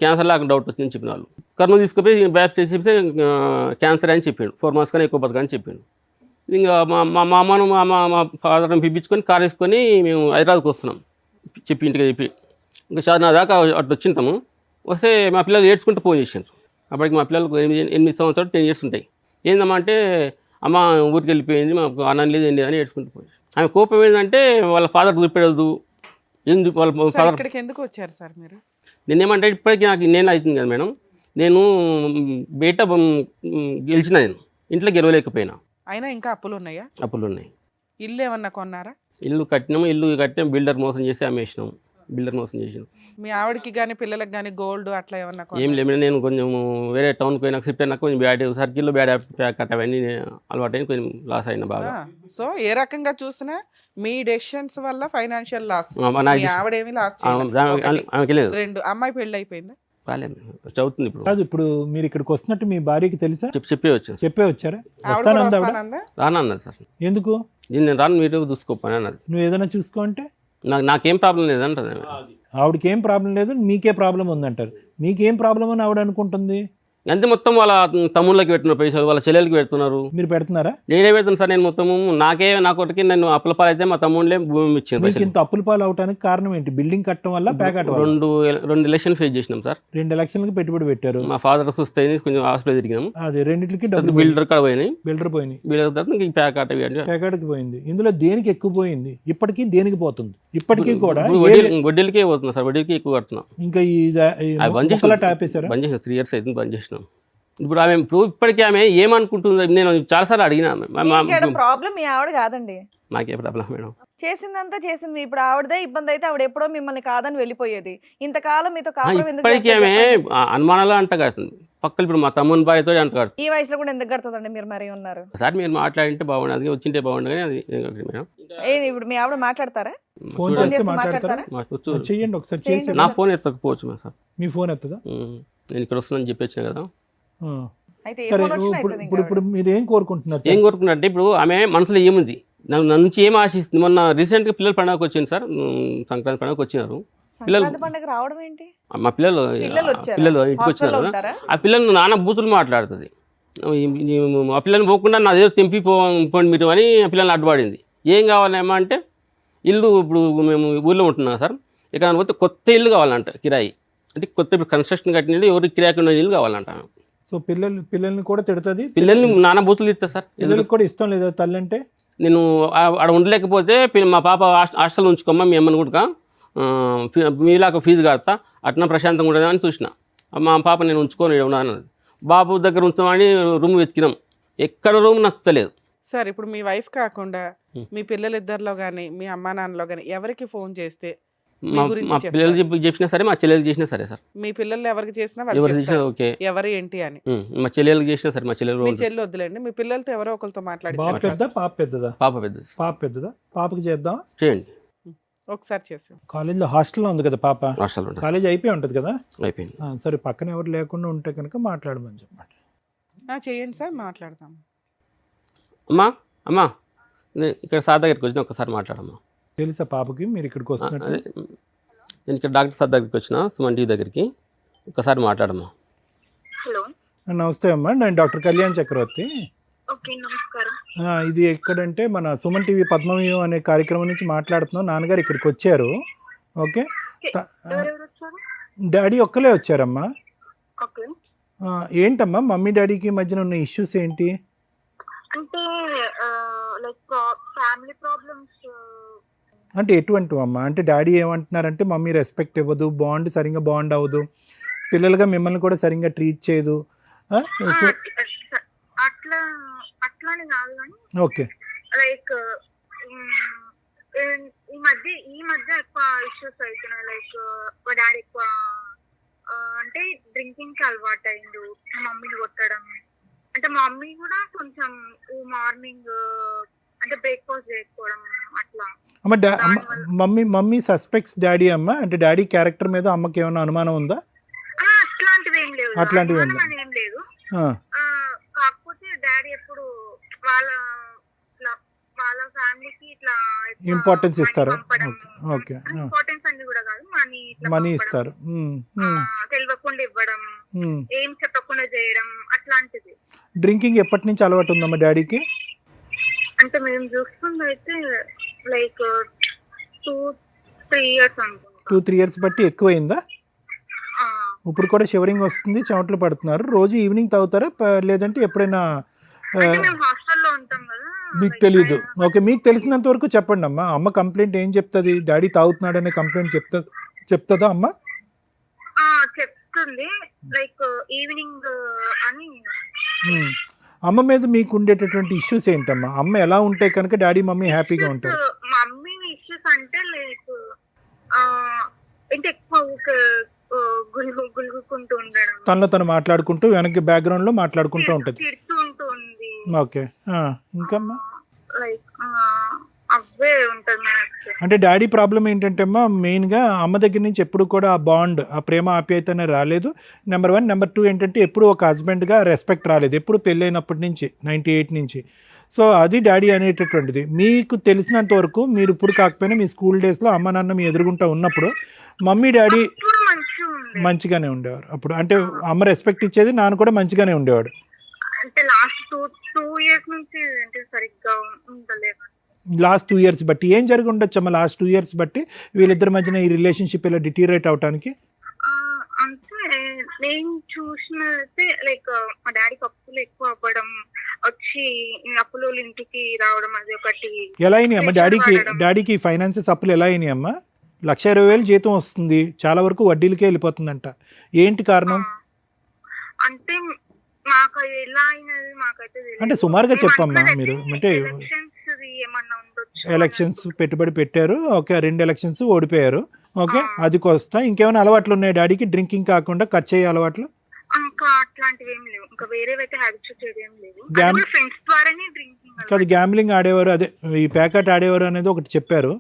క్యాన్సర్ లాగా డౌట్ వచ్చిందని చెప్పిన వాళ్ళు. కర్నూలు తీసుకుపోయి బ్యాప్ చేసి క్యాన్సర్ అని చెప్పిండు, 4 months కానీ ఎక్కువ బతకని చెప్పిండు. ఇంకా మా అమ్మను మా ఫాదర్ని పిలిపించుకొని కార్ వేసుకొని మేము హైదరాబాద్కి వస్తున్నాం ఇంటికి చెప్పి. ఇంకా నా దాకా అటు వచ్చింటాము. వస్తే మా పిల్లలు ఏడ్చుకుంటూ ఫోన్ చేసారు. అప్పటికి మా పిల్లలకు 8 సంవత్సరాలు 10 years ఉంటాయి. ఏందమ్మా అంటే, అమ్మ ఊరికి వెళ్ళిపోయింది, మాకు అన్నం లేదు ఏం లేదని ఏడ్చుకుంటూ పోయి. ఆమె కోపం ఏంటంటే వాళ్ళ ఫాదర్ చూపెడదు. ఎందుకు వాళ్ళ ఫాదర్ ఇక్కడికి ఎందుకు వచ్చారు సార్ మీరు? నేనేమంటే ఇప్పటికీ నాకు నేను అవుతుంది కదా మేడం, నేను బయట గెలిచిన, నేను ఇంట్లో గెలవలేకపోయినా. అయినా ఇంకా అప్పులు ఉన్నాయా? అప్పులు ఉన్నాయి. ఇల్లు ఏమన్నా కొన్నారా? ఇల్లు కట్టాము, బిల్డర్ మోసం చేసి అమ్మేసినాం. మీ ఆవిడకి కానీ పిల్లలకి కానీ గోల్డ్ అట్లా ఏమన్నా? ఏం లేదు, నేను కొంచెం వేరే టౌన్కి పోయినాక షిఫ్ట్ అయినా కొంచెం బ్యాడ్ సర్కిల్లో బ్యాడ్ కట్ అవన్నీ అలవాటు అయిన కొంచెం లాస్ అయినా బాగా. సో ఏ రకంగా చూసినా మీ డెసిషన్స్ వల్ల ఫైనాన్షియల్ లాస్. ఆవిడేమి లాస్ ఆమెకి లేదు. 2 అమ్మాయి పెళ్ళి అయిపోయిందా? చదువుతుంది ఇప్పుడు. ఇప్పుడు మీరు ఇక్కడికి వస్తున్నట్టు మీ భార్యకి తెలుసా? చెప్పే వచ్చారా? రానన్నది సార్. ఎందుకు? నేను రాను, మీరు చూసుకోపని అన్నది. నువ్వు ఏదైనా చూసుకో అంటే నాకేం ప్రాబ్లం లేదంటది. ఆవిడకి ఏం ప్రాబ్లం లేదు, మీకే ప్రాబ్లం ఉందంటారు. మీకేం ప్రాబ్లం అని ఆవిడ అనుకుంటుంది. అంతే, మొత్తం వాళ్ళ తమ్ముళ్ళకి పెట్టిన పైసలు వాళ్ళ చెల్లెలకి పెడుతున్నారు. మీరు పెడుతున్నారా? నేనే పెడుతున్నాను సార్. నేను మొత్తము నాకొకటికి నేను అప్పుల పాలు అయితే మా తమ్ముళ్ళే భూమి ఇచ్చాను. ఇంత అప్పుల పాలు అవడానికి కారణం ఏంటి? బిల్డింగ్ కట్టడం వల్ల? ప్యాకెట్ 2 ఎలక్షన్ ఫేస్ చేసినాం సార్. 2 ఎలక్షన్లకు పెట్టుబడి పెట్టారు. మా ఫాదర్ సుస్థ అయింది, కొంచెం హాస్పిటల్ తిరిగినాం. అదే రెండింటికి డబ్బులు బిల్డర్ కాడ పోయినాయి. బిల్డర్ తర్వాత ప్యాకెట్కి పోయింది. ఇందులో దేనికి ఎక్కువ పోయింది? ఇప్పటికీ దేనికి పోతుంది? ఇప్పటికీ కూడా వడ్డీలకే పోతున్నా సార్, వడ్డీలకి ఎక్కువ కడుతున్నాం. ఇంకా బంద్ చేసిన 3 years అయితే బంద్ చేసినాం. ఇప్పుడు ఆమె ఇప్పటికీ ఆమె ఏమనుకుంటుందో నేను చాలాసార్లు అడిగినా ప్రాబ్లం మీ ఆవిడ కాదండి, నాకే ప్రాబ్లం మేడం. చేసిందంతా చేసింది. ఇప్పుడు ఆవిడదే ఇబ్బంది అయితే ఆవిడ ఎప్పుడో మిమ్మల్ని కాదని వెళ్ళిపోయేది. ఇంతకాలం మీతో కాపురం ఎందుకు ఇప్పటికీ ఆమె చేస్తుంది చెప్పండి? అనుమానాలు అంటగడుతుంది. పక్కన ఇప్పుడు మా తమ్ముని భార్యతో అంటగడుతుంది. ఈ వయసులో కూడా ఎందుకు కడుతుందండి? మీరు మరీ ఉన్నారు. ఒకసారి మీరు మాట్లాడింటే బాగుండదు, అది వచ్చింటే బాగుండు కానీ అది మేడం. ఇప్పుడు మీ ఆవిడ మాట్లాడతారా? ఫోన్ చూడండి. చేస్తే చేసి మాట్లాడతారా? మాట్లాడతారా? చెయ్యండి ఒకసారి చేయండి. చేసి. నా ఫోన్ ఎత్తకపోవచ్చు మేడం సార్. మీ ఫోన్ ఎత్తదా? నేను ఇక్కడ వస్తున్నాను చెప్పొచ్చిన కదా. ఆ. అయితే ఏ సరే ఫోన్ వచ్చినా ఇప్పుడు అవుతుంది ఇప్పుడు ఇంకా ఇప్పుడు మీరు ఏం కోరుకుంటున్నారు ఏం సార్? కోరుకున్నట్టే ఇప్పుడు ఆమె మనసులో ఏముంది, నన్ను నుంచి ఏం ఆశిస్తుంది. మొన్న రీసెంట్గా పిల్లల పండుగకి వచ్చింది సార్, సంక్రాంతి పండుగకి వచ్చినారు సంక్రాంతి పండుగ రావడం ఏంటి? మా పిల్లలు వచ్చారా? పిల్లలు ఇంటికి హాస్టల్లో వచ్చినారు. ఉంటారా? ఆ పిల్లలు నాన్న బూతులు మాట్లాడుతుంది. ఆ పిల్లల్ని పోకుండా నా దగ్గర తెంపి పోండి మీరు అని ఆ పిల్లల్ని అడ్డుపడింది. ఏం కావాలేమో అంటే ఇల్లు, ఇప్పుడు మేము ఊళ్ళో ఉంటున్నాం సార్, ఇక్కడ పోతే కొత్త ఇల్లు కావాలంట కిరాయి, అంటే కొత్త ఇప్పుడు కన్స్ట్రక్షన్ కట్టిన ఇల్లు, ఎవరికి కిరాయికి ఉన్న ఇల్లు కావాలంట. సో పిల్లల్ని కూడా తిడుతుంది, పిల్లల్ని నాన్న బూతులు తిట్టా సార్. పిల్లలకి కూడా ఇష్టం లేదా తల్లి అంటే? నేను ఆడ ఉండలేకపోతే మా పాప హాస్టల్ ఉంచుకోమ్మా మీ అమ్మని కూడా, మీలాగా ఫీజు కడతా, అట్లా ప్రశాంతంగా ఉండదు అని చూసిన. మా పాప నేను ఉంచుకొని ఉన్నాను. బాబు దగ్గర ఉంచామని రూమ్ వెతికినాం, ఎక్కడ రూమ్ నచ్చలేదు. సార్ ఇప్పుడు మీ వైఫ్ కాకుండా మీ పిల్లలిద్దరిలో కానీ మీ అమ్మా నాన్నలో కానీ ఎవరికి ఫోన్ చేస్తే మీ గురించి మా చెప్తారు? పిల్లలు చేసినా సరే, మా చెల్లెలు చేసినా సరే సార్. మీ పిల్లలు ఎవరికి చేసినా వాళ్ళు ఎవరు చేసినా చెప్తారు. ఓకే. ఎవరు ఏంటి అని. మా చెల్లెలు చేసినా సరే, మా చెల్లెలు మీ చెల్లి వద్దులేండి, మీ పిల్లలతో ఎవరో ఒకరితో మాట్లాడి బాబు పెద్ద పాప పెద్దదా? పాప పెద్దది. పాప పెద్దదా? పాపకి చేద్దాం. చేయండి. ఒకసారి చేసి. కాలేజీలో హాస్టల్లో ఉంది కదా పాప, హాస్టల్ ఉంటుంది. కాలేజ్ అయిపోయి ఉంటుంది కదా? అయిపోయింది. సరే పక్కన ఎవరు లేకుండా ఉంటే కనుక మాట్లాడమని చెప్పండి. చేయండి సార్, మాట్లాడదాం. అమ్మా ఇక్కడ సార్ దగ్గరికి వచ్చిన ఒకసారి మాట్లాడమ్మా. తెలుసా పాపకి మీరు ఇక్కడికి వస్తున్నట్టు? అదే నేను ఇక్కడ డాక్టర్ సార్ దగ్గరికి వచ్చిన, సుమన్ టీవీ దగ్గరికి, ఒకసారి మాట్లాడమ్మా. హలో, నమస్తే అమ్మా, నేను డాక్టర్ కళ్యాణ్ చక్రవర్తి. ఓకే, నమస్కారం. ఇది ఎక్కడంటే మన సుమన్ టీవీ పద్మవ్యూహం అనే కార్యక్రమం నుంచి మాట్లాడుతున్నాం. నాన్నగారు ఇక్కడికి వచ్చారు. ఓకే, ఎవరెవరు వచ్చారు? డాడీ ఒక్కలే వచ్చారమ్మా. ఓకే, ఏంటమ్మా మమ్మీ డాడీకి మధ్యన ఉన్న ఇష్యూస్ ఏంటి? అంటే లైక్ ఫ్యామిలీ ప్రాబ్లమ్స్. అంటే ఎటువంటి అమ్మా? అంటే డాడీ ఏమంటున్నారంటే మమ్మీ రెస్పెక్ట్ ఇవ్వదు, సరిగ్గా బాండ్ అవ్వదు, పిల్లలుగా మిమ్మల్ని కూడా సరిగ్గా ట్రీట్ చేయదు. సో అట్లా అట్లానే కాదు కానీ ఓకే, లైక్ ఈ మధ్య ఎక్కువ ఇష్యూస్ అవుతున్నాయి. లైక్ మా డాడీ ఎక్కువ అంటే డ్రింకింగ్ కి అలవాటు అయిండు, మా మమ్మీని కొట్టడం. అంటే మా మమ్మీ కూడా కొంచెం మార్నింగ్ అంటే బ్రేక్ఫాస్ట్ చేయకపోవడం అట్లా. మమ్మీ సస్పెక్ట్స్ డాడీ అమ్మ, అంటే డాడీ క్యారెక్టర్ మీద అమ్మకి ఏమైనా అనుమానం ఉందా? అట్లాంటివి ఏం లేదు, అట్లాంటివి ఏం లేదు. కాకపోతే డాడీ ఎప్పుడు వాళ్ళ ఫ్యామిలీకి ఇట్లా ఇంపార్టెన్స్ ఇస్తారు. ఓకే, ఇంపార్టెన్స్ అన్ని కూడా కాదు, మనీ ఇస్తారు, తెలియకుండా ఇవ్వడం, ఏం చెప్పకుండా చేయడం అట్లాంటిది. డ్రింకింగ్ ఎప్పటి నుంచి అలవాటు ఉందమ్మా డాడీకి? అంటే మేము చూస్తుంది అయితే లైక్ 2-3 years అనుకుంటా. 2-3 years బట్టి ఎక్కువైందా? ఇప్పుడు కూడా షివరింగ్ వస్తుంది, చెమటలు పడుతున్నారు. రోజు ఈవినింగ్ తాగుతారా లేదంటే ఎప్పుడైనా? మేము హాస్టల్లో ఉంటాం కదా, మీకు తెలీదు. ఓకే, మీకు తెలిసినంత వరకు చెప్పండి అమ్మా. అమ్మ కంప్లైంట్ ఏం చెప్తుంది? డాడీ తాగుతున్నాడనే కంప్లైంట్ చెప్తుందా అమ్మ? చెప్తుంది, లైక్ ఈవినింగ్ అని. అమ్మ మీద మీకు ఉండేటటువంటి ఇష్యూస్ ఏంటమ్మా? అమ్మ ఎలా ఉంటే కనుక డాడీ మమ్మీ హ్యాపీగా ఉంటారు? మమ్మీ ఇష్యూస్ అంటే లైక్ అంటే ఎక్కువ గులుగుకుంటూ ఉండడం, తనలో తను మాట్లాడుకుంటూ వెనక్కి బ్యాక్గ్రౌండ్ లో మాట్లాడుకుంటూ ఉంటుంది. తిడుతూ ఉంటుంది. ఓకే, ఇంకమ్మా? లైక్ అవే ఉంటుంది. అంటే డాడీ ప్రాబ్లం ఏంటంటే అమ్మా, మెయిన్గా అమ్మ దగ్గర నుంచి ఎప్పుడు కూడా ఆ బాండ్, ఆ ప్రేమ ఆప్యాయత అనేది రాలేదు. నెంబర్ 1. నెంబర్ 2 ఏంటంటే ఎప్పుడు ఒక హస్బెండ్గా రెస్పెక్ట్ రాలేదు, ఎప్పుడు పెళ్ళైనప్పటి నుంచి 98 నుంచి. సో అది డాడీ అనేటటువంటిది. మీకు తెలిసినంత వరకు మీరు ఇప్పుడు కాకపోయినా మీ స్కూల్ డేస్లో అమ్మ నాన్న మీ ఎదురుగుంటా ఉన్నప్పుడు మమ్మీ డాడీ మంచిగానే ఉండేవారు అప్పుడు? అంటే అమ్మ రెస్పెక్ట్ ఇచ్చేది, నాన్న కూడా మంచిగానే ఉండేవాడు. అంటే లాస్ట్ 2 years నుంచి అంటే సరిగ్గా ఉండలేదు. లాస్ట్ 2 years బట్టి ఏం జరిగి ఉండొచ్చు అమ్మ? లాస్ట్ 2 years బట్టి వీళ్ళిద్దరి మధ్యన ఈ రిలేషన్షిప్ ఇలా డిటీరియరేట్ అవడానికి? అంటే నేను చూసినైతే లైక్ మా డాడీకి అప్పులు ఎక్కువ అవ్వడం, వచ్చి అప్పులు ఇంటికి రావడం, అది ఒకటి. ఎలా అయినాయి అమ్మ డాడీకి ఫైనాన్సెస్ అప్పులు ఎలా అయినాయి అమ్మ? 1,20,000 జీతం వస్తుంది, చాలా వరకు వడ్డీలకే వెళ్ళిపోతుందంట. ఏంటి కారణం? అంటే మాకు ఎలా అయినది మాకైతే తెలియదు. అంటే సుమారుగా మేము చెప్పమ్మా అనుకున్నది మీరు, అయితే అంటే ఎలక్షన్స్ ఏమన్నా ఉండొచ్చు అని ఎలక్షన్స్ అనుకుంటున్నాం. పెట్టుబడి పెట్టారు, ఓకే 2 ఎలక్షన్స్ ఓడిపోయారు, ఓకే ఆ. అది కొస్తా. ఇంకేమైనా అలవాట్లు ఉన్నాయి డాడీకి డ్రింకింగ్ కాకుండా ఖర్చు అయ్యే అలవాట్లు? ఇంకా అట్లాంటివి ఏం లేవు. ఇంకా వేరేవైతే హ్యాబిట్స్ ఏం లేవు. Gam- ఫ్రెండ్స్ ద్వారానే డ్రింకింగ్ కాదు, గ్యాంబ్లింగ్ ఆడేవారు, అదే ఈ ప్యాకెట్ ఆడేవారు అనేది ఒకటి చెప్పారు.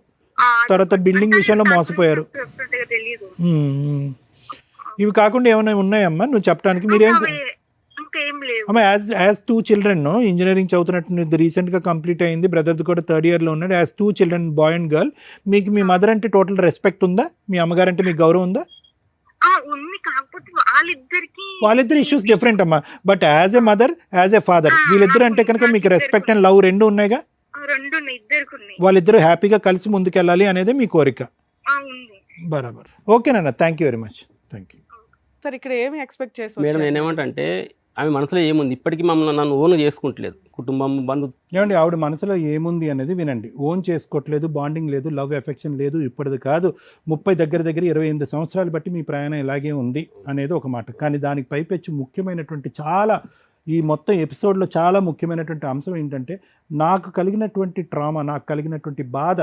తర్వాత బిల్డింగ్ విషయంలో మోసపోయారు. తెలియదు. మ్మ్. ఇవి కాకుండా ఏమైనా ఉన్నాయమ్మా నువ్వు చెప్పడానికి? మీరేం ఇంకేం లేవు. అమ్మ, యాజ్ 2 చిల్డ్రన్ ఇంజనీరింగ్ చదువుతున్నట్టు రీసెంట్గా కంప్లీట్ అయింది, బ్రదర్ది కూడా 3rd ఇయర్లో ఉన్నాడు. As 2 children, boy and girl, మీకు మీ మదర్ అంటే టోటల్ రెస్పెక్ట్ ఉందా? మీ అమ్మగారు అంటే మీకు గౌరవం ఉందా? ఉంది, కాకపోతే వాళ్ళిద్దరు ఇష్యూస్ డిఫరెంట్ అమ్మా. But as a mother, as a father, వీళ్ళిద్దరు అంటే కనుక మీకు రెస్పెక్ట్ అండ్ లవ్ రెండు ఉన్నాయిగా. రెండు ఇద్దరికి ఉన్నాయి. వాళ్ళిద్దరూ హ్యాపీగా కలిసి ముందుకెళ్ళాలి అనేది మీ కోరిక. ఉంది. బరాబర్. ఓకేనన్నా, thank you very much. Thank you. Sir ఇక్కడ ఏమి ఎక్స్పెక్ట్ చేసి మేడం వచ్చారు? నేనేమంటే ఆమె మనసులో ఏముంది, ఇప్పటికీ మమ్మల్ని నన్ను ఓన్ చేసుకుంటలేదు. కుటుంబం బంధు ఏమండి, ఆవిడ మనసులో ఏముంది అనేది వినండి. ఓన్ చేసుకోవట్లేదు, బాండింగ్ లేదు, లవ్ ఎఫెక్షన్ లేదు. ఇప్పటిది కాదు, 30 దగ్గర 28 సంవత్సరాలు బట్టి మీ ప్రయాణం ఇలాగే ఉంది అనేది ఒక మాట. కానీ దానికి పైపెచ్చు ముఖ్యమైనటువంటి చాలా, ఈ మొత్తం ఎపిసోడ్లో చాలా ముఖ్యమైనటువంటి అంశం ఏంటంటే, నాకు కలిగినటువంటి ట్రామా, నాకు కలిగినటువంటి బాధ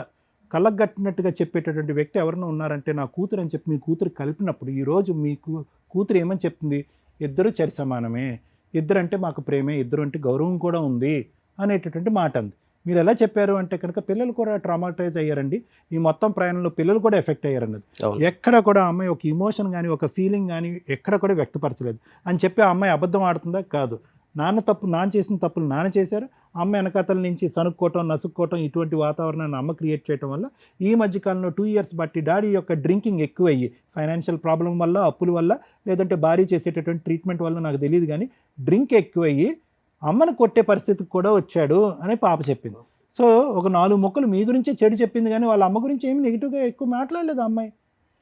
కళ్ళగట్టినట్టుగా చెప్పేటటువంటి వ్యక్తి ఎవరైనా ఉన్నారంటే నా కూతురు అని చెప్పి మీ కూతురు కలిపినప్పుడు, ఈరోజు మీకు కూతురు ఏమని చెప్తుంది? ఇద్దరు చరి సమానమే, ఇద్దరు అంటే మాకు ప్రేమే, ఇద్దరు అంటే గౌరవం కూడా ఉంది అనేటటువంటి మాట అంది. మీరు ఎలా చెప్పారు అంటే కనుక పిల్లలు కూడా ట్రామాటైజ్ అయ్యారండి, ఈ మొత్తం ప్రయాణంలో పిల్లలు కూడా ఎఫెక్ట్ అయ్యారన్నది. ఎక్కడ కూడా అమ్మాయి ఒక ఇమోషన్ కానీ ఒక ఫీలింగ్ కానీ ఎక్కడ కూడా వ్యక్తపరచలేదు అని చెప్పి ఆ అమ్మాయి అబద్ధం ఆడుతుందా? కాదు. నాన్న చేసిన తప్పులు నాన్న చేశారు, అమ్మ వెనకాతల నుంచి సనుక్కోవటం, నసుక్కోవటం, ఇటువంటి వాతావరణాన్ని అమ్మ క్రియేట్ చేయడం వల్ల ఈ మధ్యకాలంలో 2 ఇయర్స్ బట్టి డాడీ యొక్క డ్రింకింగ్ ఎక్కువయ్యి, ఫైనాన్షియల్ ప్రాబ్లం వల్ల, అప్పుల వల్ల, లేదంటే భార్య చేసేటటువంటి ట్రీట్మెంట్ వల్ల నాకు తెలియదు కానీ డ్రింక్ ఎక్కువయ్యి అమ్మను కొట్టే పరిస్థితికి కూడా వచ్చాడు అని పాప చెప్పింది. సో ఒక 4 ముక్కలు మీ గురించే చెడు చెప్పింది కానీ వాళ్ళ అమ్మ గురించి ఏమి నెగిటివ్గా ఎక్కువ మాట్లాడలేదు అమ్మాయి.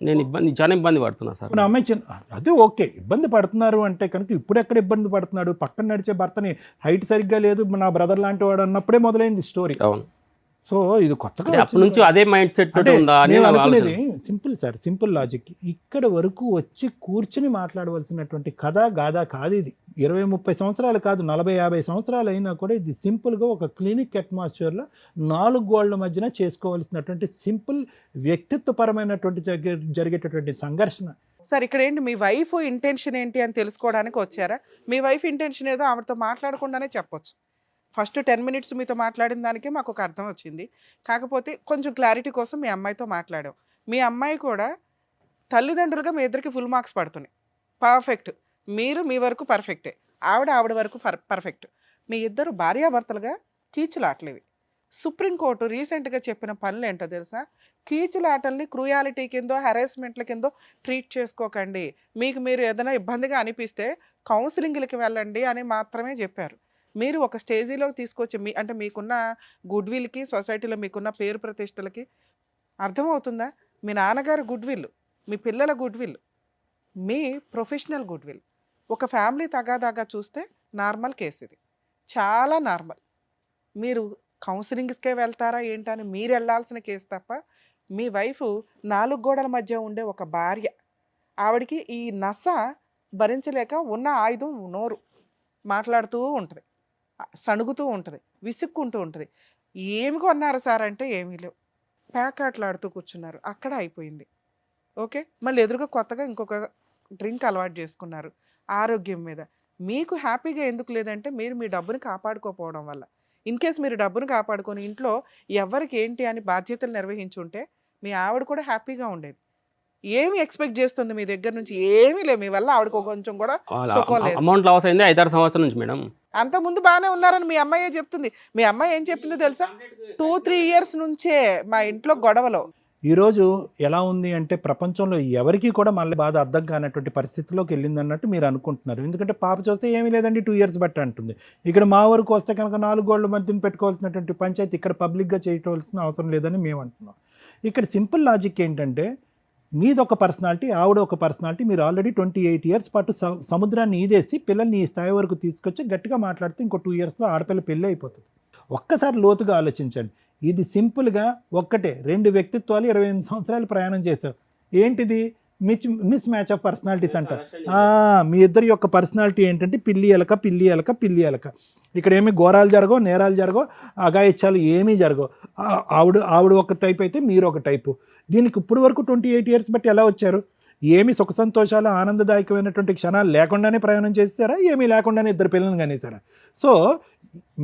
నేను చాలా ఇబ్బంది పడుతున్నా సార్. ఇప్పుడు అమ్మాయి అదే ఓకే, ఇబ్బంది పడుతున్నారు అంటే కనుక ఇప్పుడు ఎక్కడ ఇబ్బంది పడుతున్నాడు? పక్కన నడిచే భర్తని హైట్ సరిగ్గా లేదు, నా బ్రదర్ లాంటి వాడు అన్నప్పుడే మొదలైంది స్టోరీ. అవును. సో ఇది కొత్తగా అప్పటి నుంచి అదే మైండ్ సెట్ ఉందా అని అనుకునేది. Simple sir, simple logic. ఇక్కడ వరకు వచ్చి కూర్చుని మాట్లాడవలసినటువంటి కథ గాథ కాదు ఇది. 20-30 సంవత్సరాలు కాదు, 40-50 సంవత్సరాలు అయినా కూడా ఇది సింపుల్గా ఒక క్లినిక్ అట్మాస్ఫియర్లో 4 గోళ్ల మధ్యన చేసుకోవాల్సినటువంటి సింపుల్ వ్యక్తిత్వపరమైనటువంటి జరిగేటటువంటి సంఘర్షణ. సార్ ఇక్కడ ఏంటి మీ వైఫ్ ఇంటెన్షన్ ఏంటి అని తెలుసుకోవడానికి వచ్చారా? మీ వైఫ్ ఇంటెన్షన్ ఏదో ఆవిడతో మాట్లాడకుండానే చెప్పొచ్చు. ఫస్ట్ 10 మినిట్స్ మీతో మాట్లాడిన దానికే మాకు ఒక అర్థం వచ్చింది. కాకపోతే కొంచెం క్లారిటీ కోసం మీ అమ్మాయితో మాట్లాడాం. మీ అమ్మాయి కూడా తల్లిదండ్రులుగా మీ ఇద్దరికి ఫుల్ మార్క్స్ పడుతున్నాయి. పర్ఫెక్ట్. మీరు మీ వరకు పర్ఫెక్టే, ఆవిడ వరకు పర్ఫెక్ట్. మీ ఇద్దరు భార్యాభర్తలుగా కీచులాటలేవి. సుప్రీంకోర్టు రీసెంట్గా చెప్పిన పనులు ఏంటో తెలుసా? కీచులాటల్ని క్రూయాలిటీ కిందో హెరాస్మెంట్ల కిందో ట్రీట్ చేసుకోకండి. మీకు మీరు ఏదైనా ఇబ్బందిగా అనిపిస్తే కౌన్సిలింగ్లకి వెళ్ళండి అని మాత్రమే చెప్పారు. మీరు ఒక స్టేజీలోకి తీసుకొచ్చి అంటే మీకున్న గుడ్ విల్కి, సొసైటీలో మీకున్న పేరు ప్రతిష్టలకి అర్థమవుతుందా? మీ నాన్నగారు గుడ్ విల్, మీ పిల్లల good will, me professional good will, ఒక ఫ్యామిలీ తగాదాగా చూస్తే నార్మల్ కేసు ఇది, చాలా నార్మల్. మీరు కౌన్సిలింగ్స్కే వెళ్తారా ఏంటని మీరు వెళ్ళాల్సిన కేసు తప్ప మీ వైఫ్ 4 గోడల మధ్య ఉండే ఒక భార్య. ఆవిడికి ఈ నస భరించలేక ఉన్న ఆయుధం నోరు, మాట్లాడుతూ ఉంటుంది, సణుగుతూ ఉంటుంది, విసుక్కుంటూ ఉంటుంది. ఏమి కొన్నారు సార్ అంటే ఏమీ లేవు, ప్యాకాట్లాడుతూ కూర్చున్నారు, అక్కడ అయిపోయింది. ఓకే, మళ్ళీ ఎదురుగా కొత్తగా ఇంకొక డ్రింక్ అలవాటు చేసుకున్నారు ఆరోగ్యం మీద. మీకు హ్యాపీగా ఎందుకు లేదంటే మీరు మీ డబ్బుని కాపాడుకోకపోవడం వల్ల. ఇన్ కేస్ మీరు డబ్బును కాపాడుకొని ఇంట్లో ఎవరికి ఏంటి అని బాధ్యతలు నిర్వహించుంటే మీ ఆవిడ కూడా హ్యాపీగా ఉండేది. ఏమి ఎక్స్పెక్ట్ చేస్తుంది మీ దగ్గర నుంచి? ఏమీ లేదు, మీ వల్ల ఆవిడకు కొంచెం కూడా సుఖం లేదు. అమౌంట్ లాస్ అయింది 5-6 సంవత్సరాల నుంచి మేడం. అంతకుముందు బాగానే ఉన్నారని మీ అమ్మాయే చెప్తుంది. మీ అమ్మాయి ఏం చెప్పిందో తెలుసా? 2-3 ఇయర్స్ నుంచే మా ఇంట్లో గొడవలు. ఈరోజు ఎలా ఉంది అంటే ప్రపంచంలో ఎవరికి కూడా మళ్ళీ బాధ అర్థం కానటువంటి పరిస్థితిలోకి వెళ్ళింది అన్నట్టు మీరు అనుకుంటున్నారు. ఎందుకంటే పాప చూస్తే ఏమీ లేదండి 2 ఇయర్స్ బట్టి అంటుంది. ఇక్కడ మా వరకు వస్తే కనుక 4 గోళ్ల మధ్యన పెట్టుకోవాల్సినటువంటి పంచాయతీ ఇక్కడ పబ్లిక్గా చేయవలసిన అవసరం లేదని మేము అంటున్నాం. ఇక్కడ సింపుల్ లాజిక్ ఏంటంటే మీది ఒక పర్సనాలిటీ, ఆవిడ ఒక పర్సనాలిటీ. మీరు ఆల్రెడీ 28 ఇయర్స్ పాటు సముద్రాన్ని ఈదేసి పిల్లల్ని ఈ స్థాయి వరకు తీసుకొచ్చి గట్టిగా మాట్లాడితే ఇంకో 2 ఇయర్స్లో ఆడపిల్ల పెళ్ళి అయిపోతుంది. ఒక్కసారి లోతుగా ఆలోచించండి. ఇది సింపుల్గా ఒక్కటే 2 వ్యక్తిత్వాలు 28 సంవత్సరాలు ప్రయాణం చేశావు. ఏంటిది? మిస్ మ్యాచ్ ఆఫ్ పర్సనాలిటీస్ అంట. మీ ఇద్దరి యొక్క పర్సనాలిటీ ఏంటంటే పిల్లి ఎలక. ఇక్కడ ఏమి ఘోరాలు జరగవు, నేరాలు జరగవు, అఘాయిత్యాలు ఏమీ జరగవు. ఆవిడ ఒక టైప్ అయితే మీరు ఒక టైపు. దీనికి ఇప్పుడు వరకు 28 years బట్టి ఎలా వచ్చారు? ఏమి సుఖ సంతోషాలు ఆనందదాయకమైనటువంటి క్షణాలు లేకుండానే ప్రయాణం చేశారా, ఏమీ లేకుండానే ఇద్దరు పిల్లల్ని కనేసారా? సో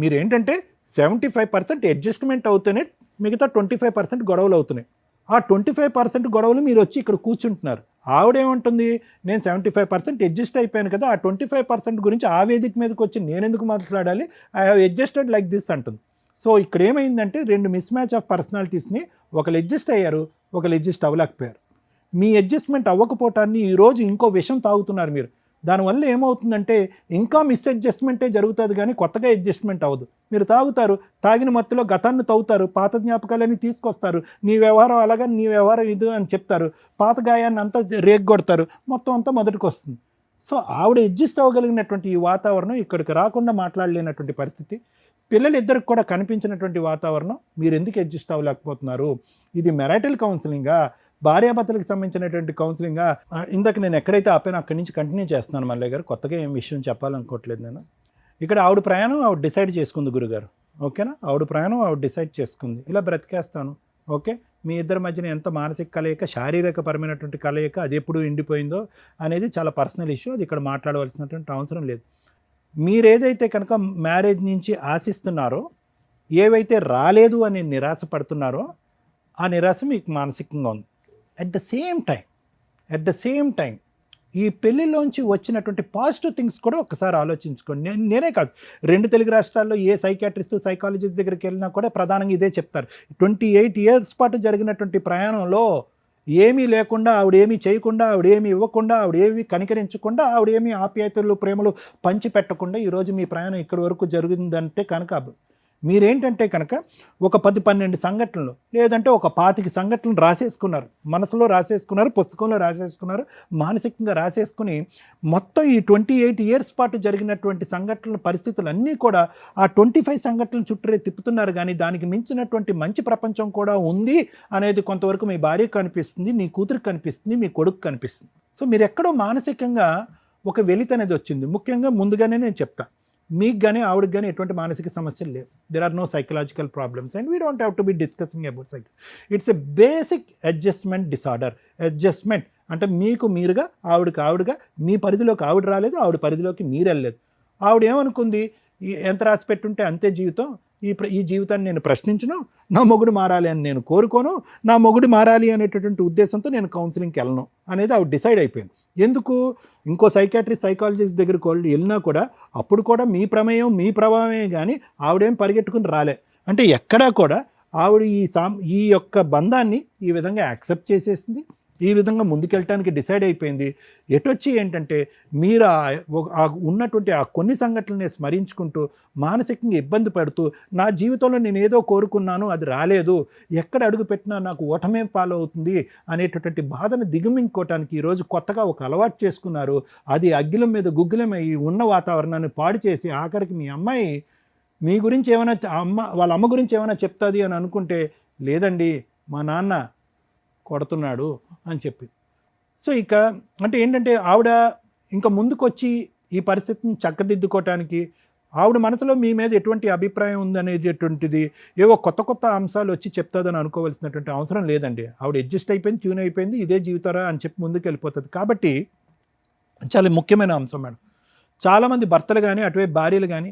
మీరేంటంటే 75% అడ్జస్ట్మెంట్ అవుతూనే మిగతా 25% గొడవలు అవుతున్నాయి. ఆ 25% గొడవలు మీరు వచ్చి ఇక్కడ కూర్చుంటున్నారు. ఆవిడేమంటుంది, నేను 75% అడ్జస్ట్ అయిపోయాను కదా, ఆ 25% గురించి ఆ వేదిక మీదకి వచ్చి నేను ఎందుకు మాట్లాడాలి, I have adjusted like this అంటుంది. సో ఇక్కడ ఏమైందంటే 2 మిస్ మ్యాచ్ ఆఫ్ పర్సనాలిటీస్ని ఒకరు అడ్జస్ట్ అయ్యారు, ఒకరు అడ్జస్ట్ అవ్వలేకపోయారు. మీ అడ్జస్ట్మెంట్ అవ్వకపోవటాన్ని ఈరోజు ఇంకో విషయం తాగుతున్నారు మీరు. దానివల్ల ఏమవుతుందంటే ఇంకా మిస్అడ్జస్ట్మెంటే జరుగుతుంది కానీ కొత్తగా అడ్జస్ట్మెంట్ అవ్వదు. మీరు తాగుతారు, తాగిన మత్తులో గతాన్ని తవ్వుతారు, పాత జ్ఞాపకాలన్నీ తీసుకొస్తారు, నీ వ్యవహారం అలాగా నీ వ్యవహారం ఇది అని చెప్తారు, పాత గాయాన్ని అంతా రేగ్గొడతారు, మొత్తం అంతా మొదటికి వస్తుంది. సో ఆవిడ అడ్జస్ట్ అవ్వగలిగినటువంటి ఈ వాతావరణం ఇక్కడికి రాకుండా మాట్లాడలేనటువంటి పరిస్థితి, పిల్లలిద్దరికి కూడా కనిపించినటువంటి వాతావరణం, మీరు ఎందుకు అడ్జస్ట్ అవ్వలేకపోతున్నారు? ఇది మ్యారిటల్ కౌన్సిలింగా, భార్యాభర్తలకు సంబంధించినటువంటి కౌన్సిలింగ్గా? ఇందాక నేను ఎక్కడైతే ఆపానో అక్కడి నుంచి కంటిన్యూ చేస్తున్నాను మల్లయ్య గారు. కొత్తగా ఏం విషయం చెప్పాలనుకోవట్లేదు నేను. ఇక్కడ ఆవిడ ప్రయాణం ఆవిడ డిసైడ్ చేసుకుంది గురుగారు, ఓకేనా? ఆవిడ ప్రయాణం ఆవిడ డిసైడ్ చేసుకుంది, ఇలా బ్రతికేస్తాను, ఓకే. మీ ఇద్దరి మధ్యన ఎంత మానసిక కలయిక, శారీరకపరమైనటువంటి కలయిక అది ఎప్పుడు ఎండిపోయిందో అనేది చాలా పర్సనల్ ఇష్యూ, అది ఇక్కడ మాట్లాడవలసినటువంటి అవసరం లేదు. మీరేదైతే కనుక మ్యారేజ్ నుంచి ఆశిస్తున్నారో, ఏవైతే రాలేదు అని నిరాశ పడుతున్నారో, ఆ నిరాశ మీకు మానసికంగా ఉంది. అట్ ద సేమ్ టైం ఈ పెళ్ళిలోంచి వచ్చినటువంటి పాజిటివ్ థింగ్స్ కూడా ఒకసారి ఆలోచించుకోండి. నేనే కాదు, 2 తెలుగు రాష్ట్రాల్లో ఏ సైకాట్రిస్ట్ సైకాలజిస్ట్ దగ్గరికి వెళ్ళినా కూడా ప్రధానంగా ఇదే చెప్తారు. 28 years పాటు జరిగినటువంటి ప్రయాణంలో ఏమీ లేకుండా, ఆవిడేమీ చేయకుండా, ఆవిడేమీ ఇవ్వకుండా, ఆవిడేమీ కనికరించకుండా, ఆవిడేమీ ఆప్యాయతలు ప్రేమలు పంచిపెట్టకుండా ఈరోజు మీ ప్రయాణం ఇక్కడి వరకు జరిగిందంటే కనుక మీరేంటంటే కనుక ఒక 10-12 సంఘటనలు లేదంటే ఒక 25 సంఘటనలు రాసేసుకున్నారు, మనసులో రాసేసుకున్నారు, పుస్తకంలో రాసేసుకున్నారు, మానసికంగా రాసేసుకుని మొత్తం ఈ 28 years పాటు జరిగినటువంటి సంఘటనల పరిస్థితులు అన్నీ కూడా ఆ 25 సంఘటనలు చుట్టూరే తిప్పుతున్నారు. కానీ దానికి మించినటువంటి మంచి ప్రపంచం కూడా ఉంది అనేది కొంతవరకు మీ భార్యకు కనిపిస్తుంది, నీ కూతురికి కనిపిస్తుంది, మీ కొడుకు కనిపిస్తుంది. సో మీరు ఎక్కడో మానసికంగా ఒక వెలితి అనేది వచ్చింది. ముఖ్యంగా ముందుగానే నేను చెప్తాను, మీకు కానీ ఆవిడకి కానీ ఎటువంటి మానసిక సమస్యలు లేవు. There are no psychological problems and we don't have to be discussing about cycle. It's a basic adjustment disorder. Adjustment అంటే మీకు మీరుగా, ఆవిడగా, మీ పరిధిలోకి ఆవిడ రాలేదు, ఆవిడ పరిధిలోకి మీరు వెళ్ళలేదు. ఆవిడ ఏమనుకుంది, ఎంత రాసి పెట్టుంటే అంతే జీవితం, ఈ జీవితాన్ని నేను ప్రశ్నించను, నా మొగుడు మారాలి అని నేను కోరుకోను, నా మొగుడు మారాలి అనేటటువంటి ఉద్దేశంతో నేను కౌన్సిలింగ్కి వెళ్ళను అనేది ఆవిడ డిసైడ్ అయిపోయింది. ఎందుకు? ఇంకో సైకాట్రిస్ట్ సైకాలజిస్ట్ దగ్గరికి వాళ్ళు వెళ్ళినా కూడా అప్పుడు కూడా మీ ప్రమేయం మీ ప్రభావమే కానీ ఆవిడేం పరిగెట్టుకుని రాలే. అంటే ఎక్కడా కూడా ఆవిడ ఈ యొక్క బంధాన్ని ఈ విధంగా యాక్సెప్ట్ చేసేసింది, ఈ విధంగా ముందుకెళ్ళటానికి డిసైడ్ అయిపోయింది. ఎటొచ్చి ఏంటంటే మీరు ఉన్నటువంటి ఆ కొన్ని సంఘటనల్ని స్మరించుకుంటూ మానసికంగా ఇబ్బంది పడుతూ, నా జీవితంలో నేను ఏదో కోరుకున్నాను అది రాలేదు, ఎక్కడ అడుగు పెట్టినా నాకు ఓటమే పాలవుతుంది అనేటటువంటి బాధను దిగుమించుకోవటానికి ఈరోజు కొత్తగా ఒక అలవాటు చేసుకున్నారు. అది అగ్గిలం మీద గుగ్గిలమై ఉన్న వాతావరణాన్ని పాడు చేసి ఆఖరికి మీ అమ్మాయి మీ గురించి ఏమైనా వాళ్ళ అమ్మ గురించి ఏమైనా చెప్తుంది అని అనుకుంటే, లేదండి మా నాన్న కొడుతున్నాడు అని చెప్పి. సో ఇక అంటే ఏంటంటే ఆవిడ ఇంకా ముందుకొచ్చి ఈ పరిస్థితిని చక్కదిద్దుకోవటానికి ఆవిడ మనసులో మీ మీద ఎటువంటి అభిప్రాయం ఉందనేటటువంటిది ఏవో కొత్త అంశాలు వచ్చి చెప్తుందని అనుకోవాల్సినటువంటి అవసరం లేదండి. ఆవిడ అడ్జస్ట్ అయిపోయింది, ట్యూన్ అయిపోయింది, ఇదే జీవితారా అని చెప్పి ముందుకు వెళ్ళిపోతుంది. కాబట్టి చాలా ముఖ్యమైన అంశం మేడం. చాలామంది భర్తలు కానీ అటువైపు భార్యలు కానీ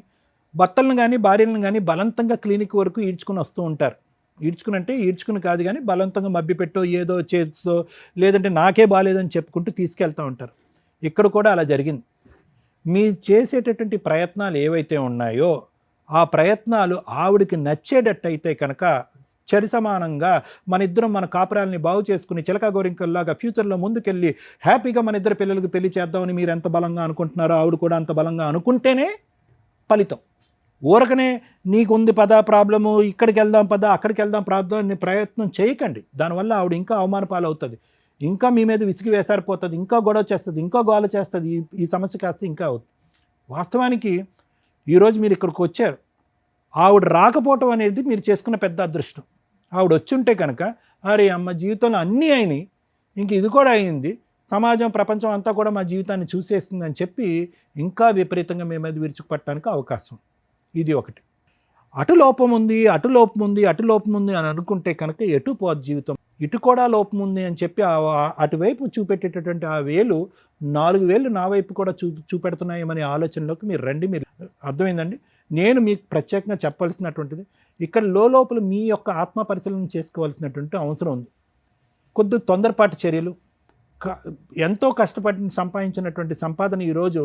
భర్తలను కానీ భార్యలను కానీ బలవంతంగా క్లినిక్ వరకు ఈడ్చుకుని వస్తూ ఉంటారు. ఈడ్చుకుని కాదు కానీ బలవంతంగా మభ్యపెట్టో ఏదో చేసో లేదంటే నాకే బాగాలేదని చెప్పుకుంటూ తీసుకెళ్తూ ఉంటారు. ఇక్కడ కూడా అలా జరిగింది. మీ చేసేటటువంటి ప్రయత్నాలు ఏవైతే ఉన్నాయో ఆ ప్రయత్నాలు ఆవిడికి నచ్చేటట్టయితే కనుక సమానంగా మన ఇద్దరం మన కాపురాలని బాగు చేసుకుని చిలక గోరింకల్లాగా ఫ్యూచర్లో ముందుకెళ్ళి హ్యాపీగా మన ఇద్దరు పిల్లలకు పెళ్లి చేద్దామని మీరు ఎంత బలంగా అనుకుంటున్నారో ఆవిడ కూడా అంత బలంగా అనుకుంటేనే ఫలితం. ఊరకనే నీకుంది పదా ప్రాబ్లము, ఇక్కడికి వెళ్దాం పదా అక్కడికి వెళ్దాం ప్రాబ్లం అని ప్రయత్నం చేయకండి. దానివల్ల ఆవిడ ఇంకా అవమాన పాలవుతుంది, ఇంకా మీ మీద విసిగి వేసారిపోతుంది, ఇంకా గొడవ చేస్తుంది, ఇంకా గోల చేస్తుంది, ఈ సమస్య కాస్త ఇంకా అవుతుంది. వాస్తవానికి ఈరోజు మీరు ఇక్కడికి వచ్చారు, ఆవిడ రాకపోవటం అనేది మీరు చేసుకున్న పెద్ద అదృష్టం. ఆవిడ వచ్చి ఉంటే కనుక అరే అమ్మ జీవితంలో అన్నీ అయినాయి, ఇంక ఇది కూడా అయింది, సమాజం ప్రపంచం అంతా కూడా మా జీవితాన్ని చూసేస్తుందని చెప్పి ఇంకా విపరీతంగా మేము మీద విరుచుకుపట్టడానికి అవకాశం. ఇది ఒకటి. అటు లోపం ఉంది అని అనుకుంటే కనుక ఎటు పోదు జీవితం. ఇటు కూడా లోపం ఉంది అని చెప్పి అటువైపు చూపెట్టేటటువంటి ఆ వేలు 4 వేలు నా వైపు కూడా చూపెడుతున్నాయనే ఆలోచనలోకి మీరు రండి. మీరు అర్థమైందండి. నేను మీకు ప్రత్యేకంగా చెప్పాల్సినటువంటిది ఇక్కడ లోపల మీ యొక్క ఆత్మ పరిశీలన చేసుకోవాల్సినటువంటి అవసరం ఉంది. కొద్ది తొందరపాటు చర్యలు, ఎంతో కష్టపడి సంపాదించినటువంటి సంపాదన ఈరోజు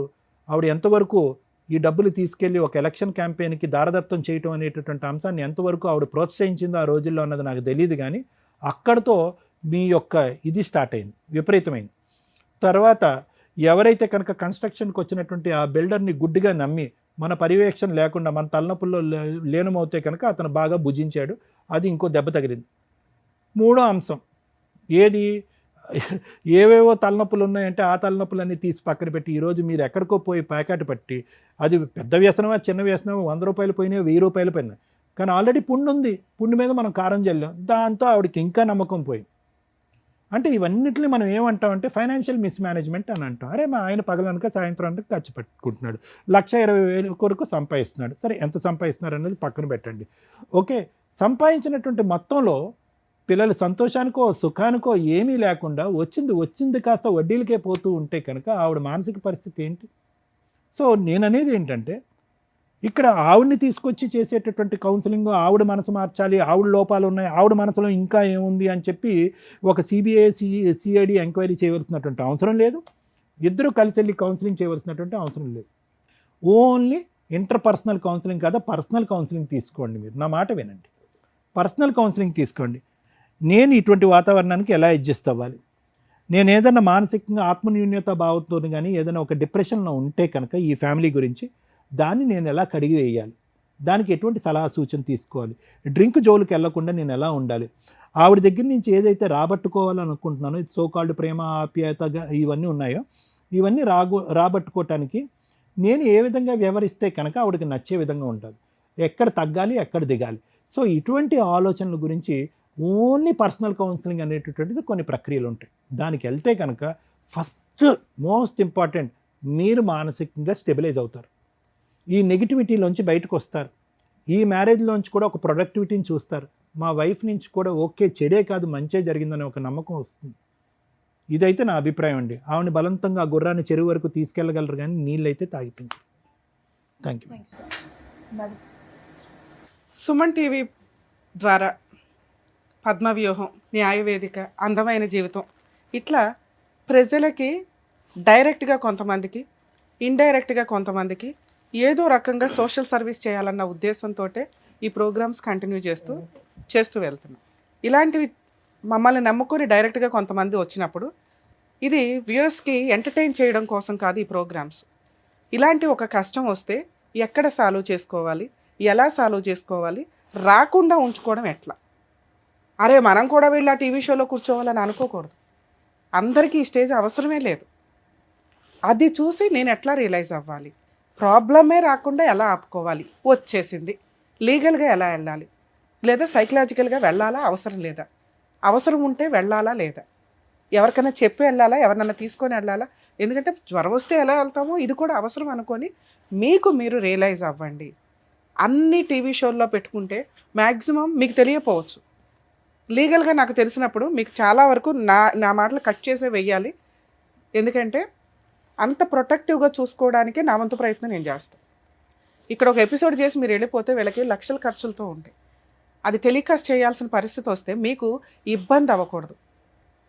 ఆవిడ ఎంతవరకు ఈ డబ్బులు తీసుకెళ్ళి ఒక ఎలక్షన్ క్యాంపెయిన్కి దారదత్తం చేయటం అనేటటువంటి అంశాన్ని ఎంతవరకు ఆవిడ ప్రోత్సహించిందో ఆ రోజుల్లో అన్నది నాకు తెలియదు. కానీ అక్కడితో మీ యొక్క ఇది స్టార్ట్ అయింది, విపరీతమైంది. తర్వాత ఎవరైతే కనుక కన్స్ట్రక్షన్కి వచ్చినటువంటి ఆ బిల్డర్ని గుడ్డిగా నమ్మి మన పర్యవేక్షణ లేకుండా మన తలనొప్పుల్లో లీనమవుతే కనుక అతను బాగా భుజించాడు, అది ఇంకో దెబ్బ తగిలింది. మూడో అంశం ఏది, ఏవేవో తలనొప్పులు ఉన్నాయంటే ఆ తలనొప్పులన్నీ తీసి పక్కన పెట్టి ఈరోజు మీరు ఎక్కడికో పోయి ప్యాకెట్ పట్టి, అది పెద్ద వ్యసనమా చిన్న వ్యసనమా, 100 రూపాయలు పోయినాయి, 1000 రూపాయలు పోయినాయి, కానీ ఆల్రెడీ పుండు ఉంది, పుండు మీద మనం కారం చల్లాం, దాంతో ఆవిడకి ఇంకా నమ్మకం పోయింది. అంటే ఇవన్నిటిని మనం ఏమంటామంటే ఫైనాన్షియల్ మిస్మేనేజ్మెంట్ అని అంటాం. అరే మా ఆయన పగలనక సాయంత్రానికి ఖర్చు పెట్టుకుంటున్నాడు, 1,20,000 కొరకు సంపాదిస్తున్నాడు. సరే ఎంత సంపాదిస్తున్నారు అనేది పక్కన పెట్టండి. ఓకే, సంపాదించినటువంటి మొత్తంలో పిల్లల సంతోషానికో సుఖానికో ఏమీ లేకుండా వచ్చింది కాస్త వడ్డీలకే పోతూ ఉంటే కనుక ఆవిడ మానసిక పరిస్థితి ఏంటి? సో నేను అనేది ఏంటంటే ఇక్కడ ఆవిడని తీసుకొచ్చి చేసేటటువంటి కౌన్సిలింగ్, ఆవిడ మనసు మార్చాలి, ఆవిడ లోపాలు ఉన్నాయి, ఆవిడ మనసులో ఇంకా ఏముంది అని చెప్పి ఒక సిబిఐ సిఐడి ఎంక్వైరీ చేయవలసినటువంటి అవసరం లేదు. ఇద్దరు కలిసి వెళ్ళి కౌన్సిలింగ్ చేయవలసినటువంటి అవసరం లేదు. ఓన్లీ ఇంటర్పర్సనల్ కౌన్సిలింగ్ కాదా, పర్సనల్ కౌన్సిలింగ్ తీసుకోండి. మీరు నా మాట వినండి, పర్సనల్ కౌన్సిలింగ్ తీసుకోండి. నేను ఇటువంటి వాతావరణానికి ఎలా అడ్జస్ట్ అవ్వాలి, నేను ఏదైనా మానసికంగా ఆత్మన్యూన్యత భావంతో కానీ ఏదైనా ఒక డిప్రెషన్లో ఉంటే కనుక ఈ ఫ్యామిలీ గురించి దాన్ని నేను ఎలా కడిగి వేయాలి, దానికి ఎటువంటి సలహా సూచన తీసుకోవాలి, డ్రింక్ జోలికి వెళ్లకుండా నేను ఎలా ఉండాలి, ఆవిడ దగ్గర నుంచి ఏదైతే రాబట్టుకోవాలనుకుంటున్నానో ఇది సోకాల్డ్ ప్రేమ ఆప్యాయతగా ఇవన్నీ ఉన్నాయో ఇవన్నీ రాబట్టుకోవటానికి నేను ఏ విధంగా వ్యవహరిస్తే కనుక ఆవిడకి నచ్చే విధంగా ఉంటుంది, ఎక్కడ తగ్గాలి ఎక్కడ దిగాలి. సో ఇటువంటి ఆలోచనల గురించి ఓన్లీ పర్సనల్ కౌన్సిలింగ్ అనేటటువంటిది కొన్ని ప్రక్రియలు ఉంటాయి. దానికి వెళ్తే కనుక ఫస్ట్ మోస్ట్ ఇంపార్టెంట్ మీరు మానసికంగా స్టెబిలైజ్ అవుతారు, ఈ నెగిటివిటీలోంచి బయటకు వస్తారు, ఈ మ్యారేజ్లోంచి కూడా ఒక ప్రొడక్టివిటీని చూస్తారు, మా వైఫ్ నుంచి కూడా ఓకే చెడే కాదు మంచే జరిగిందనే ఒక నమ్మకం వస్తుంది. ఇదైతే నా అభిప్రాయం అండి. ఆవిడని బలవంతంగా ఆ గుర్రాన్ని చెరువు వరకు తీసుకెళ్ళగలరు కానీ నీళ్ళైతే తాగిపించారు. Thank you. సుమన్ టీవీ ద్వారా పద్మవ్యూహం, న్యాయవేదిక, అందమైన జీవితం ఇట్లా ప్రజలకి డైరెక్ట్గా కొంతమందికి, ఇండైరెక్ట్గా కొంతమందికి ఏదో రకంగా సోషల్ సర్వీస్ చేయాలన్న ఉద్దేశంతో ఈ ప్రోగ్రామ్స్ కంటిన్యూ చేస్తూ వెళ్తున్నాం. ఇలాంటివి మమ్మల్ని నమ్ముకొని డైరెక్ట్గా కొంతమంది వచ్చినప్పుడు ఇది వ్యూయర్స్కి ఎంటర్టైన్ చేయడం కోసం కాదు ఈ ప్రోగ్రామ్స్. ఇలాంటి ఒక కష్టం వస్తే ఎక్కడ సాల్వ్ చేసుకోవాలి, ఎలా సాల్వ్ చేసుకోవాలి, రాకుండా ఉంచుకోవడం ఎట్లా, అరే మనం కూడా వీళ్ళ టీవీ షోలో కూర్చోవాలని అనుకోకూడదు. అందరికీ ఈ స్టేజ్ అవసరమే లేదు. అది చూసి నేను ఎట్లా రియలైజ్ అవ్వాలి, ప్రాబ్లమే రాకుండా ఎలా ఆపుకోవాలి, వచ్చేసింది లీగల్గా ఎలా వెళ్ళాలి, లేదా సైకలాజికల్గా వెళ్ళాలా అవసరం లేదా, అవసరం ఉంటే వెళ్ళాలా లేదా, ఎవరికైనా చెప్పి వెళ్ళాలా, ఎవరినైనా తీసుకొని వెళ్ళాలా, ఎందుకంటే జ్వరం వస్తే ఎలా వెళ్తామో ఇది కూడా అవసరం అనుకొని మీకు మీరు రియలైజ్ అవ్వండి. అన్ని టీవీ షోల్లో పెట్టుకుంటే మ్యాక్సిమం మీకు తెలియపోవచ్చు, లీగల్గా నాకు తెలిసినప్పుడు మీకు చాలా వరకు నా మాటలు కట్ చేసే వెయ్యాలి. ఎందుకంటే అంత ప్రొటెక్టివ్గా చూసుకోవడానికే నా వంతు ప్రయత్నం నేను చేస్తాను. ఇక్కడ ఒక ఎపిసోడ్ చేసి మీరు వెళ్ళిపోతే వీళ్ళకి లక్షల ఖర్చులతో ఉంటాయి. అది టెలికాస్ట్ చేయాల్సిన పరిస్థితి వస్తే మీకు ఇబ్బంది అవ్వకూడదు.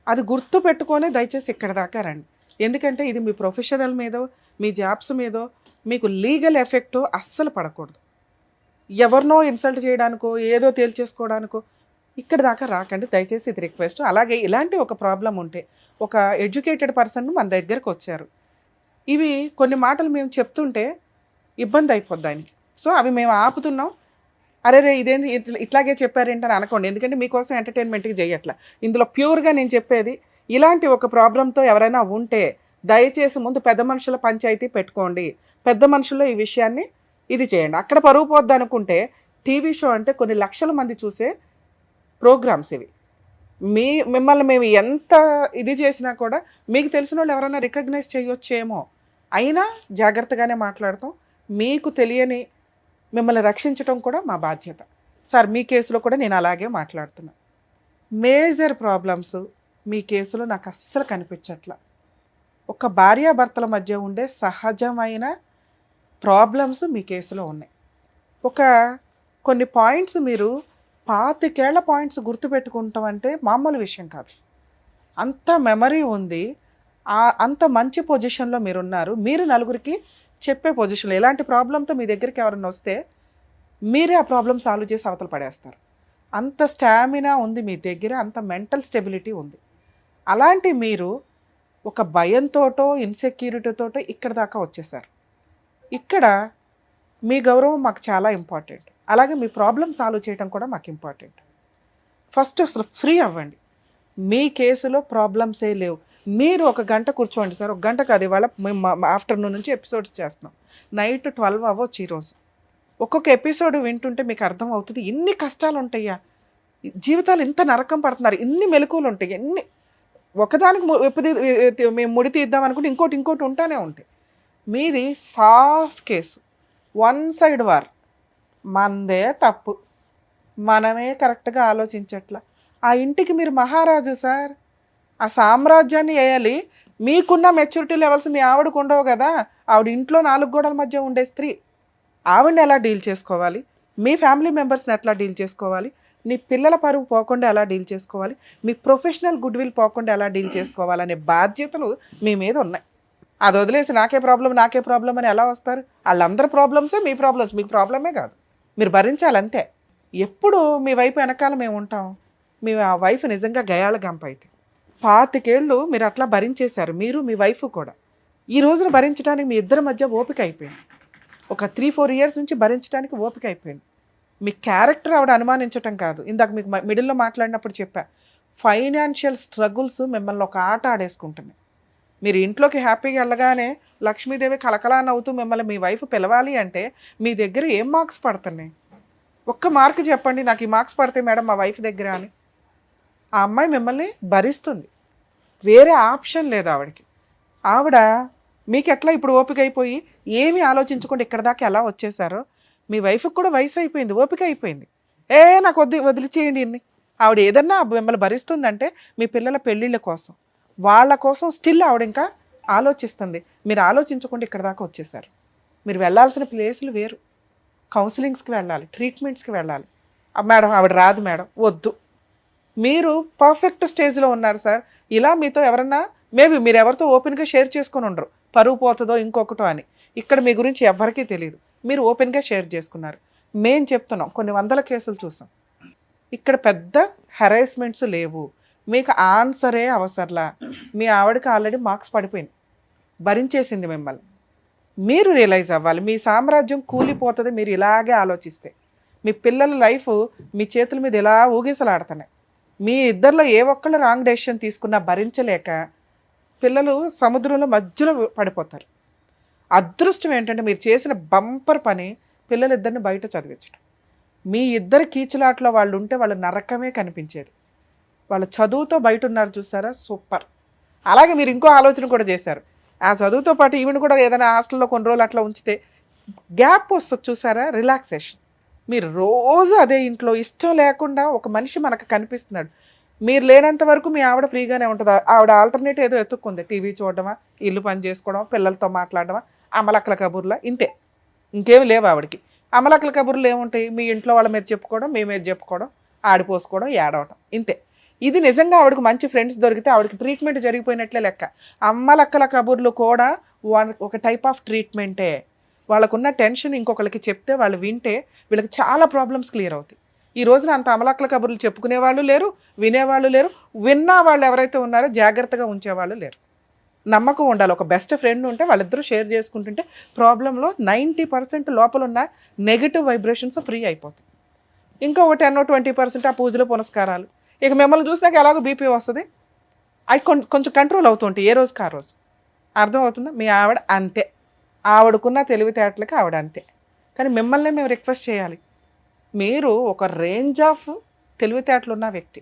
అది గుర్తు పెట్టుకొని దయచేసి ఇక్కడ దాకా రండి. ఎందుకంటే ఇది మీ ప్రొఫెషనల్ మీదో మీ జాబ్స్ మీదో మీకు లీగల్ ఎఫెక్ట్ అస్సలు పడకూడదు. ఎవరినో ఇన్సల్ట్ చేయడానికో ఏదో తేల్చేసుకోవడానికో ఇక్కడ దాకా రాకండి దయచేసి, ఇది రిక్వెస్ట్. అలాగే ఇలాంటి ఒక ప్రాబ్లం ఉంటే ఒక ఎడ్యుకేటెడ్ పర్సన్ మన దగ్గరకు వచ్చారు, ఇవి కొన్ని మాటలు మేము చెప్తుంటే ఇబ్బంది అయిపోద్ది ఆయనకి, సో అవి మేము ఆపుతున్నాం, అరే ఇదేంటి ఇట్లాగే చెప్పారేంటని అనుకోండి. ఎందుకంటే మీకోసం ఎంటర్టైన్మెంట్కి చేయట్లా. ఇందులో ప్యూర్గా నేను చెప్పేది ఇలాంటి ఒక ప్రాబ్లంతో ఎవరైనా ఉంటే దయచేసి ముందు పెద్ద మనుషుల పంచాయతీ పెట్టుకోండి, పెద్ద మనుషుల్లో ఈ విషయాన్ని ఇది చేయండి. అక్కడ పరువు పోద్ది అనుకుంటే టీవీ షో అంటే కొన్ని లక్షల మంది చూసే ప్రోగ్రామ్స్ ఇవి. మిమ్మల్ని మేము ఎంత ఇది చేసినా కూడా మీకు తెలిసిన వాళ్ళు ఎవరైనా రికగ్నైజ్ చేయొచ్చేమో, అయినా జాగ్రత్తగానే మాట్లాడతాం. మీకు తెలియని మిమ్మల్ని రక్షించడం కూడా మా బాధ్యత. సార్ మీ కేసులో కూడా నేను అలాగే మాట్లాడుతున్నా. మేజర్ ప్రాబ్లమ్స్ మీ కేసులో నాకు అస్సలు కనిపించట్ల. ఒక భార్యాభర్తల మధ్య ఉండే సహజమైన ప్రాబ్లమ్స్ మీ కేసులో ఉన్నాయి. కొన్ని పాయింట్స్ మీరు 25 ఏళ్ల పాయింట్స్ గుర్తుపెట్టుకుంటాం అంటే మామూలు విషయం కాదు. అంత మెమరీ ఉంది, అంత మంచి పొజిషన్లో మీరున్నారు. మీరు నలుగురికి చెప్పే పొజిషన్లో ఎలాంటి ప్రాబ్లంతో మీ దగ్గరికి ఎవరైనా వస్తే మీరే ఆ ప్రాబ్లం సాల్వ్ చేసి అవతల పడేస్తారు. అంత స్టామినా ఉంది మీ దగ్గర, అంత మెంటల్ స్టెబిలిటీ ఉంది. అలాంటి మీరు ఒక భయంతోటో ఇన్సెక్యూరిటీతోటో ఇక్కడ దాకా వచ్చేసారు. ఇక్కడ మీ గౌరవం మాకు చాలా ఇంపార్టెంట్. అలాగే మీ ప్రాబ్లం సాల్వ్ చేయడం కూడా మాకు ఇంపార్టెంట్. ఫస్ట్ అసలు ఫ్రీ అవ్వండి. మీ కేసులో ప్రాబ్లమ్సే లేవు. మీరు 1 గంట కూర్చోండి సార్. 1 గంట కాదు, ఇవాళ మేము ఆఫ్టర్నూన్ నుంచి ఎపిసోడ్స్ చేస్తున్నాం. నైట్ 12 అవ్వచ్చు ఈరోజు. ఒక్కొక్క ఎపిసోడ్ వింటుంటే మీకు అర్థం అవుతుంది ఇన్ని కష్టాలు ఉంటాయా, జీవితాలు ఇంత నరకం పడుతున్నారు, ఇన్ని మెలకువలు ఉంటాయి, ఎన్ని ఒకదానికి మేము ముడి తీద్దాం అనుకుంటే ఇంకోటి ఉంటానే ఉంటాయి. మీది సాఫ్ట్ కేసు, 1 సైడ్ వార్. మనదే తప్పు, మనమే కరెక్ట్గా ఆలోచించట్లా. ఆ ఇంటికి మీరు మహారాజు సార్, ఆ సామ్రాజ్యాన్ని వేయాలి. మీకున్న మెచ్యూరిటీ లెవెల్స్ మీ ఆవిడకు ఉండవు కదా. ఆవిడ ఇంట్లో 4 గోడల మధ్య ఉండే స్త్రీ. ఆవిడని ఎలా డీల్ చేసుకోవాలి, మీ ఫ్యామిలీ మెంబర్స్ని ఎట్లా డీల్ చేసుకోవాలి, నీ పిల్లల పరువు పోకుండా ఎలా డీల్ చేసుకోవాలి, మీ ప్రొఫెషనల్ గుడ్ విల్ పోకుండా ఎలా డీల్ చేసుకోవాలనే బాధ్యతలు మీ మీద ఉన్నాయి. అది వదిలేసి నాకే ప్రాబ్లం అని ఎలా వస్తారు? వాళ్ళందరి ప్రాబ్లమ్సే మీ ప్రాబ్లమ్స్, మీకు ప్రాబ్లమే కాదు. మీరు భరించాలంతే. ఎప్పుడు మీ వైపు వెనకాల మేము ఉంటాం. మీ వైఫ్ నిజంగా గయాళ గంప అయితే 25 ఏళ్ళు మీరు అట్లా భరించేశారు, మీరు మీ వైఫ్ కూడా. ఈ రోజున భరించడానికి మీ ఇద్దరి మధ్య ఓపిక అయిపోయింది. ఒక 3-4 ఇయర్స్ నుంచి భరించడానికి ఓపిక అయిపోయింది. మీ క్యారెక్టర్ ఆవిడ అనుమానించటం కాదు. ఇందాక మీకు మిడిల్లో మాట్లాడినప్పుడు చెప్పా, ఫైనాన్షియల్ స్ట్రగుల్స్ మిమ్మల్ని ఒక ఆట ఆడేసుకుంటున్నాయి. మీరు ఇంట్లోకి హ్యాపీగా వెళ్ళగానే లక్ష్మీదేవి కలకలా నవ్వుతూ మిమ్మల్ని మీ వైఫ్ పిలవాలి అంటే మీ దగ్గర ఏం మార్క్స్ పడుతున్నాయి? ఒక్క మార్క్ చెప్పండి, నాకు ఈ మార్క్స్ పడతాయి మేడం మా వైఫ్ దగ్గర అని. ఆ అమ్మాయి మిమ్మల్ని భరిస్తుంది, వేరే ఆప్షన్ లేదు ఆవిడకి. ఆవిడ మీకు ఎట్లా ఇప్పుడు ఓపిక అయిపోయి ఏమీ ఆలోచించకుండా ఇక్కడ దాకా ఎలా వచ్చేసారో మీ వైఫ్కి కూడా వయసు అయిపోయింది, ఓపిక అయిపోయింది. నాకు వదిలిచేయండి ఇన్ని. ఆవిడ ఏదన్నా మిమ్మల్ని భరిస్తుందంటే మీ పిల్లల పెళ్ళిళ్ళ కోసం, వాళ్ళ కోసం స్టిల్ ఆవిడ ఇంకా ఆలోచిస్తుంది. మీరు ఆలోచించకుండా ఇక్కడ దాకా వచ్చేసారు. మీరు వెళ్ళాల్సిన ప్లేసులు వేరు. కౌన్సిలింగ్స్కి వెళ్ళాలి, ట్రీట్మెంట్స్కి వెళ్ళాలి. మేడం ఆవిడ రాదు మేడం, వద్దు. మీరు పర్ఫెక్ట్ స్టేజ్లో ఉన్నారు సార్. ఇలా మీతో ఎవరన్నా మేబీ మీరు ఎవరితో ఓపెన్గా షేర్ చేసుకొని ఉండరు, పరువు పోతుందో ఇంకొకటో అని. ఇక్కడ మీ గురించి ఎవరికీ తెలియదు, మీరు ఓపెన్గా షేర్ చేసుకున్నారు. మేం చెప్తున్నాం, కొన్ని 100 కేసులు చూసాం. ఇక్కడ పెద్ద హెరాస్మెంట్స్ లేవు, మీకు ఆన్సరే అవసరంలా. మీ ఆవిడకి ఆల్రెడీ మార్క్స్ పడిపోయింది, భరించేసింది మిమ్మల్ని. మీరు రియలైజ్ అవ్వాలి, మీ సామ్రాజ్యం కూలిపోతుంది మీరు ఇలాగే ఆలోచిస్తే. మీ పిల్లల లైఫ్ మీ చేతుల మీద ఇలా ఊగిసలాడుతున్నాయి. మీ ఇద్దరిలో ఏ ఒక్కళ్ళు రాంగ్ డెసిషన్ తీసుకున్నా భరించలేక పిల్లలు సముద్రంలో మధ్యలో పడిపోతారు. అదృష్టం ఏంటంటే మీరు చేసిన బంపర్ పని పిల్లలిద్దరిని బయట చదివించడం. మీ ఇద్దరు కీచులాట్లో వాళ్ళు ఉంటే వాళ్ళ నరకమే కనిపించేది. వాళ్ళ చదువుతో బయట ఉన్నారు చూసారా, సూపర్. అలాగే మీరు ఇంకో ఆలోచన కూడా చేశారు, ఆ చదువుతో పాటు ఈవెన్ కూడా ఏదైనా హాస్టల్లో కొన్ని రోజులు అట్లా ఉంచితే గ్యాప్ వస్తుంది చూసారా, రిలాక్సేషన్. మీరు రోజు అదే ఇంట్లో ఇష్టం లేకుండా ఒక మనిషి మనకు కనిపిస్తున్నాడు. మీరు లేనంత వరకు మీ ఆవిడ ఫ్రీగానే ఉంటుంది. ఆవిడ ఆల్టర్నేట్ ఏదో ఎత్తుక్కుంది, టీవీ చూడడమా, ఇల్లు పని చేసుకోవడమా, పిల్లలతో మాట్లాడడమా, అమలక్కల కబుర్లా, ఇంతే. ఇంకేమి లేవు ఆవిడకి. అమలక్కల కబుర్లు ఏముంటాయి? మీ ఇంట్లో వాళ్ళ మీద చెప్పుకోవడం, మీ మీద చెప్పుకోవడం, ఆడిపోసుకోవడం, ఏడవటం, ఇంతే. ఇది నిజంగా ఆవిడకి మంచి ఫ్రెండ్స్ దొరికితే ఆవిడకి ట్రీట్మెంట్ జరిగిపోయినట్లే లెక్క. అమ్మలక్కల కబుర్లు కూడా ఒక టైప్ ఆఫ్ ట్రీట్మెంటే. వాళ్ళకున్న టెన్షన్ ఇంకొకరికి చెప్తే వాళ్ళు వింటే వీళ్ళకి చాలా ప్రాబ్లమ్స్ క్లియర్ అవుతాయి. ఈ రోజున అంత అమలక్కల కబుర్లు చెప్పుకునే వాళ్ళు లేరు, వినేవాళ్ళు లేరు. విన్నా వాళ్ళు ఎవరైతే ఉన్నారో జాగ్రత్తగా ఉంచేవాళ్ళు లేరు. నమ్మకం ఉండాలి. ఒక బెస్ట్ ఫ్రెండ్ ఉంటే వాళ్ళిద్దరూ షేర్ చేసుకుంటుంటే ప్రాబ్లంలో 90% లోపల ఉన్న నెగిటివ్ వైబ్రేషన్స్ ఫ్రీ అయిపోతాయి. ఇంకా ఒక 10-20% ఆ పూజలు పునస్కారాలు. ఇక మిమ్మల్ని చూసినాక ఎలాగో బీపీ వస్తుంది, అవి కొంచెం కంట్రోల్ అవుతుంటాయి ఏ రోజుకి ఆ రోజు. అర్థమవుతుందా? మీ ఆవిడ అంతే, ఆవిడకున్న తెలివితేటలకి ఆవిడ అంతే. కానీ మిమ్మల్ని మేము రిక్వెస్ట్ చేయాలి, మీరు ఒక రేంజ్ ఆఫ్ తెలివితేటలు ఉన్న వ్యక్తి,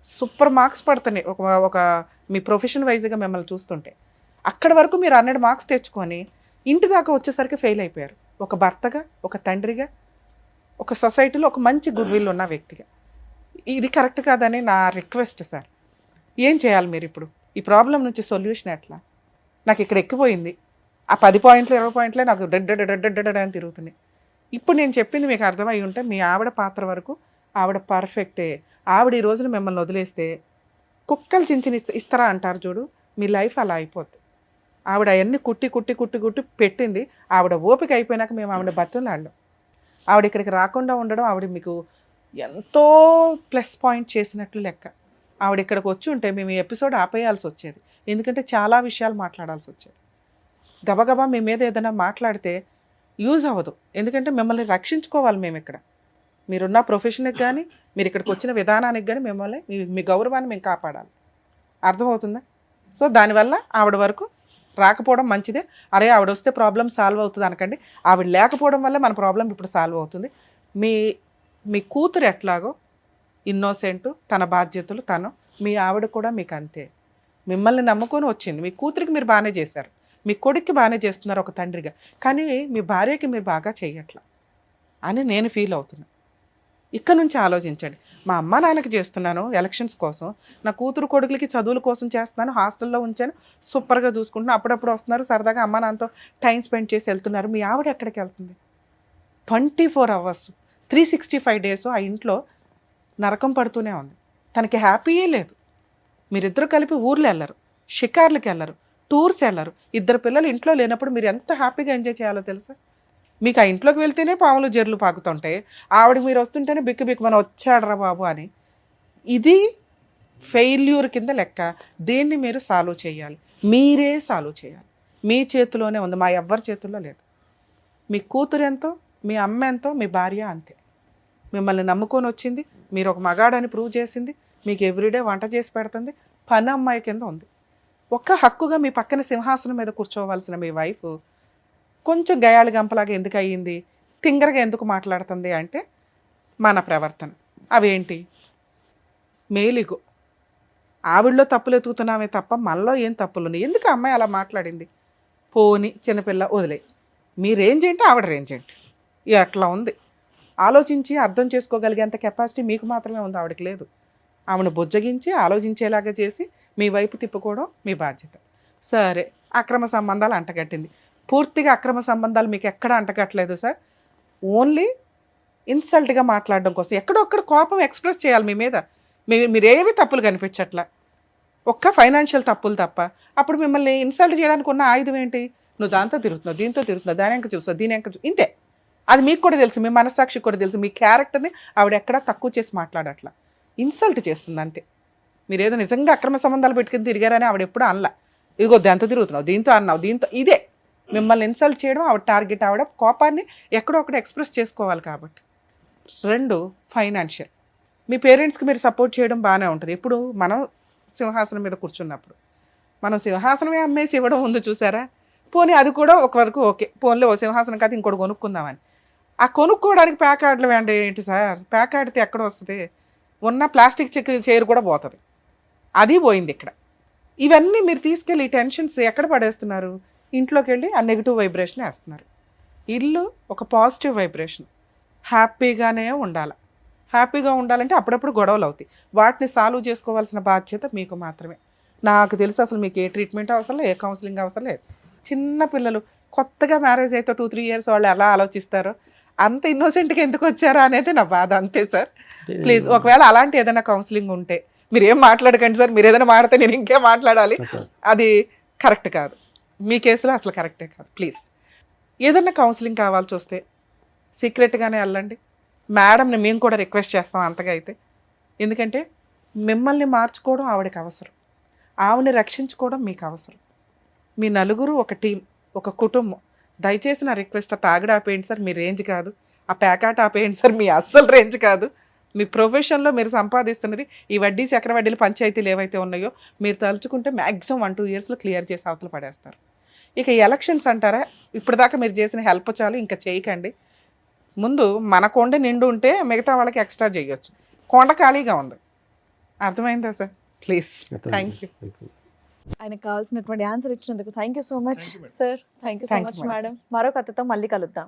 సూపర్ మార్క్స్ పడుతున్నాయి ఒక ఒక మీ ప్రొఫెషన్ వైజ్గా మిమ్మల్ని చూస్తుంటే. అక్కడి వరకు మీరు 100 మార్క్స్ తెచ్చుకొని ఇంటి దాకా వచ్చేసరికి ఫెయిల్ అయిపోయారు. ఒక భర్తగా, ఒక తండ్రిగా, ఒక సొసైటీలో ఒక మంచి గుడ్ విల్ ఉన్న వ్యక్తిగా. ఇది కరెక్ట్ కాదని నా రిక్వెస్ట్ సార్. ఏం చేయాలి మీరు ఇప్పుడు? ఈ ప్రాబ్లం నుంచి సొల్యూషన్ ఎట్లా? నాకు ఇక్కడ ఎక్కిపోయింది, ఆ 10 పాయింట్లు 20 పాయింట్లే నాకు డెడ్ అని తిరుగుతున్నాయి. ఇప్పుడు నేను చెప్పింది మీకు అర్థమై ఉంటే మీ ఆవిడ పాత్ర వరకు ఆవిడ పర్ఫెక్టే. ఆవిడ ఈ రోజున మిమ్మల్ని వదిలేస్తే కుక్కలు చించిన ఇస్తారా అంటారు చూడు, మీ లైఫ్ అలా అయిపోద్ది. ఆవిడ అవన్నీ కుట్టి పెట్టింది. ఆవిడ ఓపిక అయిపోయినాక మేము ఆవిడ బతులాడడం, ఆవిడ ఇక్కడికి రాకుండా ఉండడం ఆవిడ మీకు ఎంతో ప్లస్ పాయింట్ చేసినట్లు లెక్క. ఆవిడ ఇక్కడికి వచ్చి ఉంటే మేము ఈ ఎపిసోడ్ ఆపేయాల్సి వచ్చేది, ఎందుకంటే చాలా విషయాలు మాట్లాడాల్సి వచ్చేది. గబగబా మీ మీద ఏదైనా మాట్లాడితే యూజ్ అవ్వదు, ఎందుకంటే మిమ్మల్ని రక్షించుకోవాలి మేము ఇక్కడ. మీరున్న ప్రొఫెషన్కి కానీ మీరు ఇక్కడికి వచ్చిన విధానానికి కానీ మిమ్మల్ని మీ గౌరవాన్ని మేము కాపాడాలి. అర్థమవుతుందా? సో దానివల్ల ఆవిడ వరకు రాకపోవడం మంచిదే. అరే ఆవిడ వస్తే ప్రాబ్లం సాల్వ్ అవుతుంది అనకండి. ఆవిడ లేకపోవడం వల్ల మన ప్రాబ్లం ఇప్పుడు సాల్వ్ అవుతుంది. మీ కూతురు ఎట్లాగో ఇన్నోసెంట్, తన బాధ్యతలు తను, మీ ఆవిడ కూడా మీకు అంతే. మిమ్మల్ని నమ్ముకొని వచ్చింది. మీ కూతురికి మీరు బాగానే చేశారు, మీ కొడుక్కి బాగానే చేస్తున్నారు ఒక తండ్రిగా, కానీ మీ భార్యకి మీరు బాగా చేయట్లా అని నేను ఫీల్ అవుతున్నా. ఇక్కడ నుంచి ఆలోచించండి. మా అమ్మ నాన్నకి చేస్తున్నాను ఎలక్షన్స్ కోసం, నా కూతురు కొడుకులకి చదువుల కోసం చేస్తున్నాను, హాస్టల్లో ఉంచాను, సూపర్గా చూసుకుంటున్నాను, అప్పుడప్పుడు వస్తున్నారు సరదాగా అమ్మ నాన్నతో టైం స్పెండ్ చేసి వెళ్తున్నారు. మీ ఆవిడ ఎక్కడికి వెళ్తుంది? 24 hours 365 days ఆ ఇంట్లో నరకం పడుతూనే ఉంది. తనకి హ్యాపీయే లేదు. మీరిద్దరు కలిపి ఊర్లు వెళ్ళరు, షికార్లకి వెళ్ళరు, టూర్స్ వెళ్ళరు. 2 పిల్లలు ఇంట్లో లేనప్పుడు మీరు ఎంత హ్యాపీగా ఎంజాయ్ చేయాలో తెలుసా? మీకు ఆ ఇంట్లోకి వెళ్తేనే పాములు జర్లు పాకుతుంటాయి, ఆవిడకి మీరు వస్తుంటేనే బిక్కు మనం వచ్చాడరా బాబు అని. ఇది ఫెయిల్యూర్ కింద లెక్క. దీన్ని మీరు సాల్వ్ చేయాలి, మీరే సాల్వ్ చేయాలి. మీ చేతిలోనే ఉంది, మా ఎవ్వరి చేతుల్లో లేదు. మీ కూతురు ఎంతో, మీ అమ్మ ఎంతో, మీ భార్య అంతే. మిమ్మల్ని నమ్ముకొని వచ్చింది, మీరు ఒక మగాడని ప్రూవ్ చేసింది, మీకు ఎవ్రీడే వంట చేసి పెడుతుంది, పని అమ్మాయి కింద ఉంది. ఒక్క హక్కుగా మీ పక్కన సింహాసనం మీద కూర్చోవలసిన మీ వైఫ్ కొంచెం గయాళి గంపలాగా ఎందుకు అయ్యింది, తింగరగా ఎందుకు మాట్లాడుతుంది అంటే మన ప్రవర్తన. అవేంటి? మేలిగో ఆవిడలో తప్పులు ఎతుకుతున్నామే తప్ప మనలో ఏం తప్పులు ఉన్నాయి? ఎందుకు అమ్మాయి అలా మాట్లాడింది? పోని చిన్నపిల్ల వదిలే, మీ రేంజ్ ఏంటి, ఆవిడ రేంజ్ ఏంటి, అట్లా ఉంది. ఆలోచించి అర్థం చేసుకోగలిగేంత కెపాసిటీ మీకు మాత్రమే ఉంది, ఆవిడకి లేదు. ఆమెను బుజ్జగించి ఆలోచించేలాగా చేసి మీ వైపు తిప్పుకోవడం మీ బాధ్యత. సరే, అక్రమ సంబంధాలు అంటగట్టింది. పూర్తిగా అక్రమ సంబంధాలు మీకు ఎక్కడ అంటగట్టలేదు సార్. ఓన్లీ ఇన్సల్ట్గా మాట్లాడడం కోసం ఎక్కడొక్కడ కోపం ఎక్స్ప్రెస్ చేయాలి మీ మీద. మీరేవి తప్పులు కనిపించట్లా, ఒక్క ఫైనాన్షియల్ తప్పులు తప్ప. అప్పుడు మిమ్మల్ని ఇన్సల్ట్ చేయడానికి ఉన్న ఆయుధం ఏంటి? నువ్వు దాంతో తిరుగుతున్నావు, దీంతో తిరుగుతున్నావు, దాని ఎంక చూస్తావు, దీని ఎంక ఇంతే. అది మీకు కూడా తెలుసు, మీ మనస్సాక్షికి కూడా తెలుసు. మీ క్యారెక్టర్ని ఆవిడ ఎక్కడా తక్కువ చేసి మాట్లాడట్లా, ఇన్సల్ట్ చేస్తుంది అంతే. మీరు ఏదో నిజంగా అక్రమ సంబంధాలు పెట్టుకుని తిరిగారని ఆవిడ ఎప్పుడు అనలా. ఇదిగో దాంతో తిరుగుతున్నావు, దీంతో అన్నావు, దీంతో ఇదే మిమ్మల్ని ఇన్సల్ట్ చేయడం ఆవిడ టార్గెట్. ఆవిడ కోపాన్ని ఎక్కడో ఒకటి ఎక్స్ప్రెస్ చేసుకోవాలి కాబట్టి. 2 ఫైనాన్షియల్. మీ పేరెంట్స్కి మీరు సపోర్ట్ చేయడం బాగానే ఉంటుంది. ఇప్పుడు మనం సింహాసనం మీద కూర్చున్నప్పుడు మనం సింహాసనమే అమ్మేసి ఇవ్వడం ఉంది చూసారా? పోనీ అది కూడా ఒక వరకు ఓకే, పోన్లే ఓ సింహాసనం కాదు ఇంకోటి కొనుక్కుందామని. ఆ కొనుక్కోవడానికి ప్యాక్ ఆర్డర్లు వేయండి ఏంటి సార్? ప్యాక్ ఆడితే ఎక్కడ వస్తుంది? ఉన్న ప్లాస్టిక్ చైర్ కూడా పోతుంది, అది పోయింది ఇక్కడ. ఇవన్నీ మీరు తీసుకెళ్ళి ఈ టెన్షన్స్ ఎక్కడ పడేస్తున్నారు? ఇంట్లోకి వెళ్ళి ఆ నెగిటివ్ వైబ్రేషన్ వేస్తున్నారు. ఇల్లు ఒక పాజిటివ్ వైబ్రేషన్, హ్యాపీగానే ఉండాలి. హ్యాపీగా ఉండాలంటే అప్పుడప్పుడు గొడవలు అవుతాయి, వాటిని సాల్వ్ చేసుకోవాల్సిన బాధ్యత మీకు మాత్రమే. నాకు తెలుసు అసలు మీకు ఏ ట్రీట్మెంట్ అవసరం లేదు, ఏ కౌన్సిలింగ్ అవసరం లేదు. చిన్న పిల్లలు కొత్తగా మ్యారేజ్ అయితే 2-3 years వాళ్ళు ఎలా ఆలోచిస్తారో, అంత ఇన్నోసెంట్గా ఎందుకు వచ్చారా అనేది నా బాధ, అంతే సార్. ప్లీజ్ ఒకవేళ అలాంటి ఏదైనా కౌన్సిలింగ్ ఉంటే మీరు ఏం మాట్లాడకండి సార్. మీరు ఏదైనా మాడితే నేను ఇంకేం మాట్లాడాలి, అది కరెక్ట్ కాదు. మీ కేసులో అసలు కరెక్టే కాదు. ప్లీజ్ ఏదైనా కౌన్సిలింగ్ కావాల్సి వస్తే సీక్రెట్గానే వెళ్ళండి. మేడంని మేము కూడా రిక్వెస్ట్ చేస్తాం అంతగా అయితే. ఎందుకంటే మిమ్మల్ని మార్చుకోవడం ఆవిడకి అవసరం, ఆవిడని రక్షించుకోవడం మీకు అవసరం. మీ నలుగురు ఒక టీం, ఒక కుటుంబం. దయచేసి నా రిక్వెస్ట్, తాగడ ఆపేయండి సార్, మీ రేంజ్ కాదు. ఆ ప్యాకాట ఆపేయండి సార్, మీ అస్సలు రేంజ్ కాదు. మీ ప్రొఫెషన్లో మీరు సంపాదిస్తున్నది ఈ వడ్డీ చక్ర వడ్డీలు పంచాయతీలు ఏవైతే ఉన్నాయో మీరు తలుచుకుంటే మ్యాక్సిమం 1-2 yearsలో క్లియర్ చేసి అవతల పడేస్తారు. ఇక ఎలక్షన్స్ అంటారా, ఇప్పటిదాకా మీరు చేసిన హెల్ప్ చాలు, ఇంకా చేయకండి. ముందు మన కొండ నిండు ఉంటే మిగతా వాళ్ళకి ఎక్స్ట్రా చేయొచ్చు. కొండ ఖాళీగా ఉంది, అర్థమైందా సార్? Please, thank you. ఆయనకు కావాల్సినటువంటి ఆన్సర్ ఇచ్చినందుకు thank you so much Thank you, madam. Sir. Thank you so Thank you, much madam. Madam. మరో కథతో మళ్ళీ కలుద్దాం.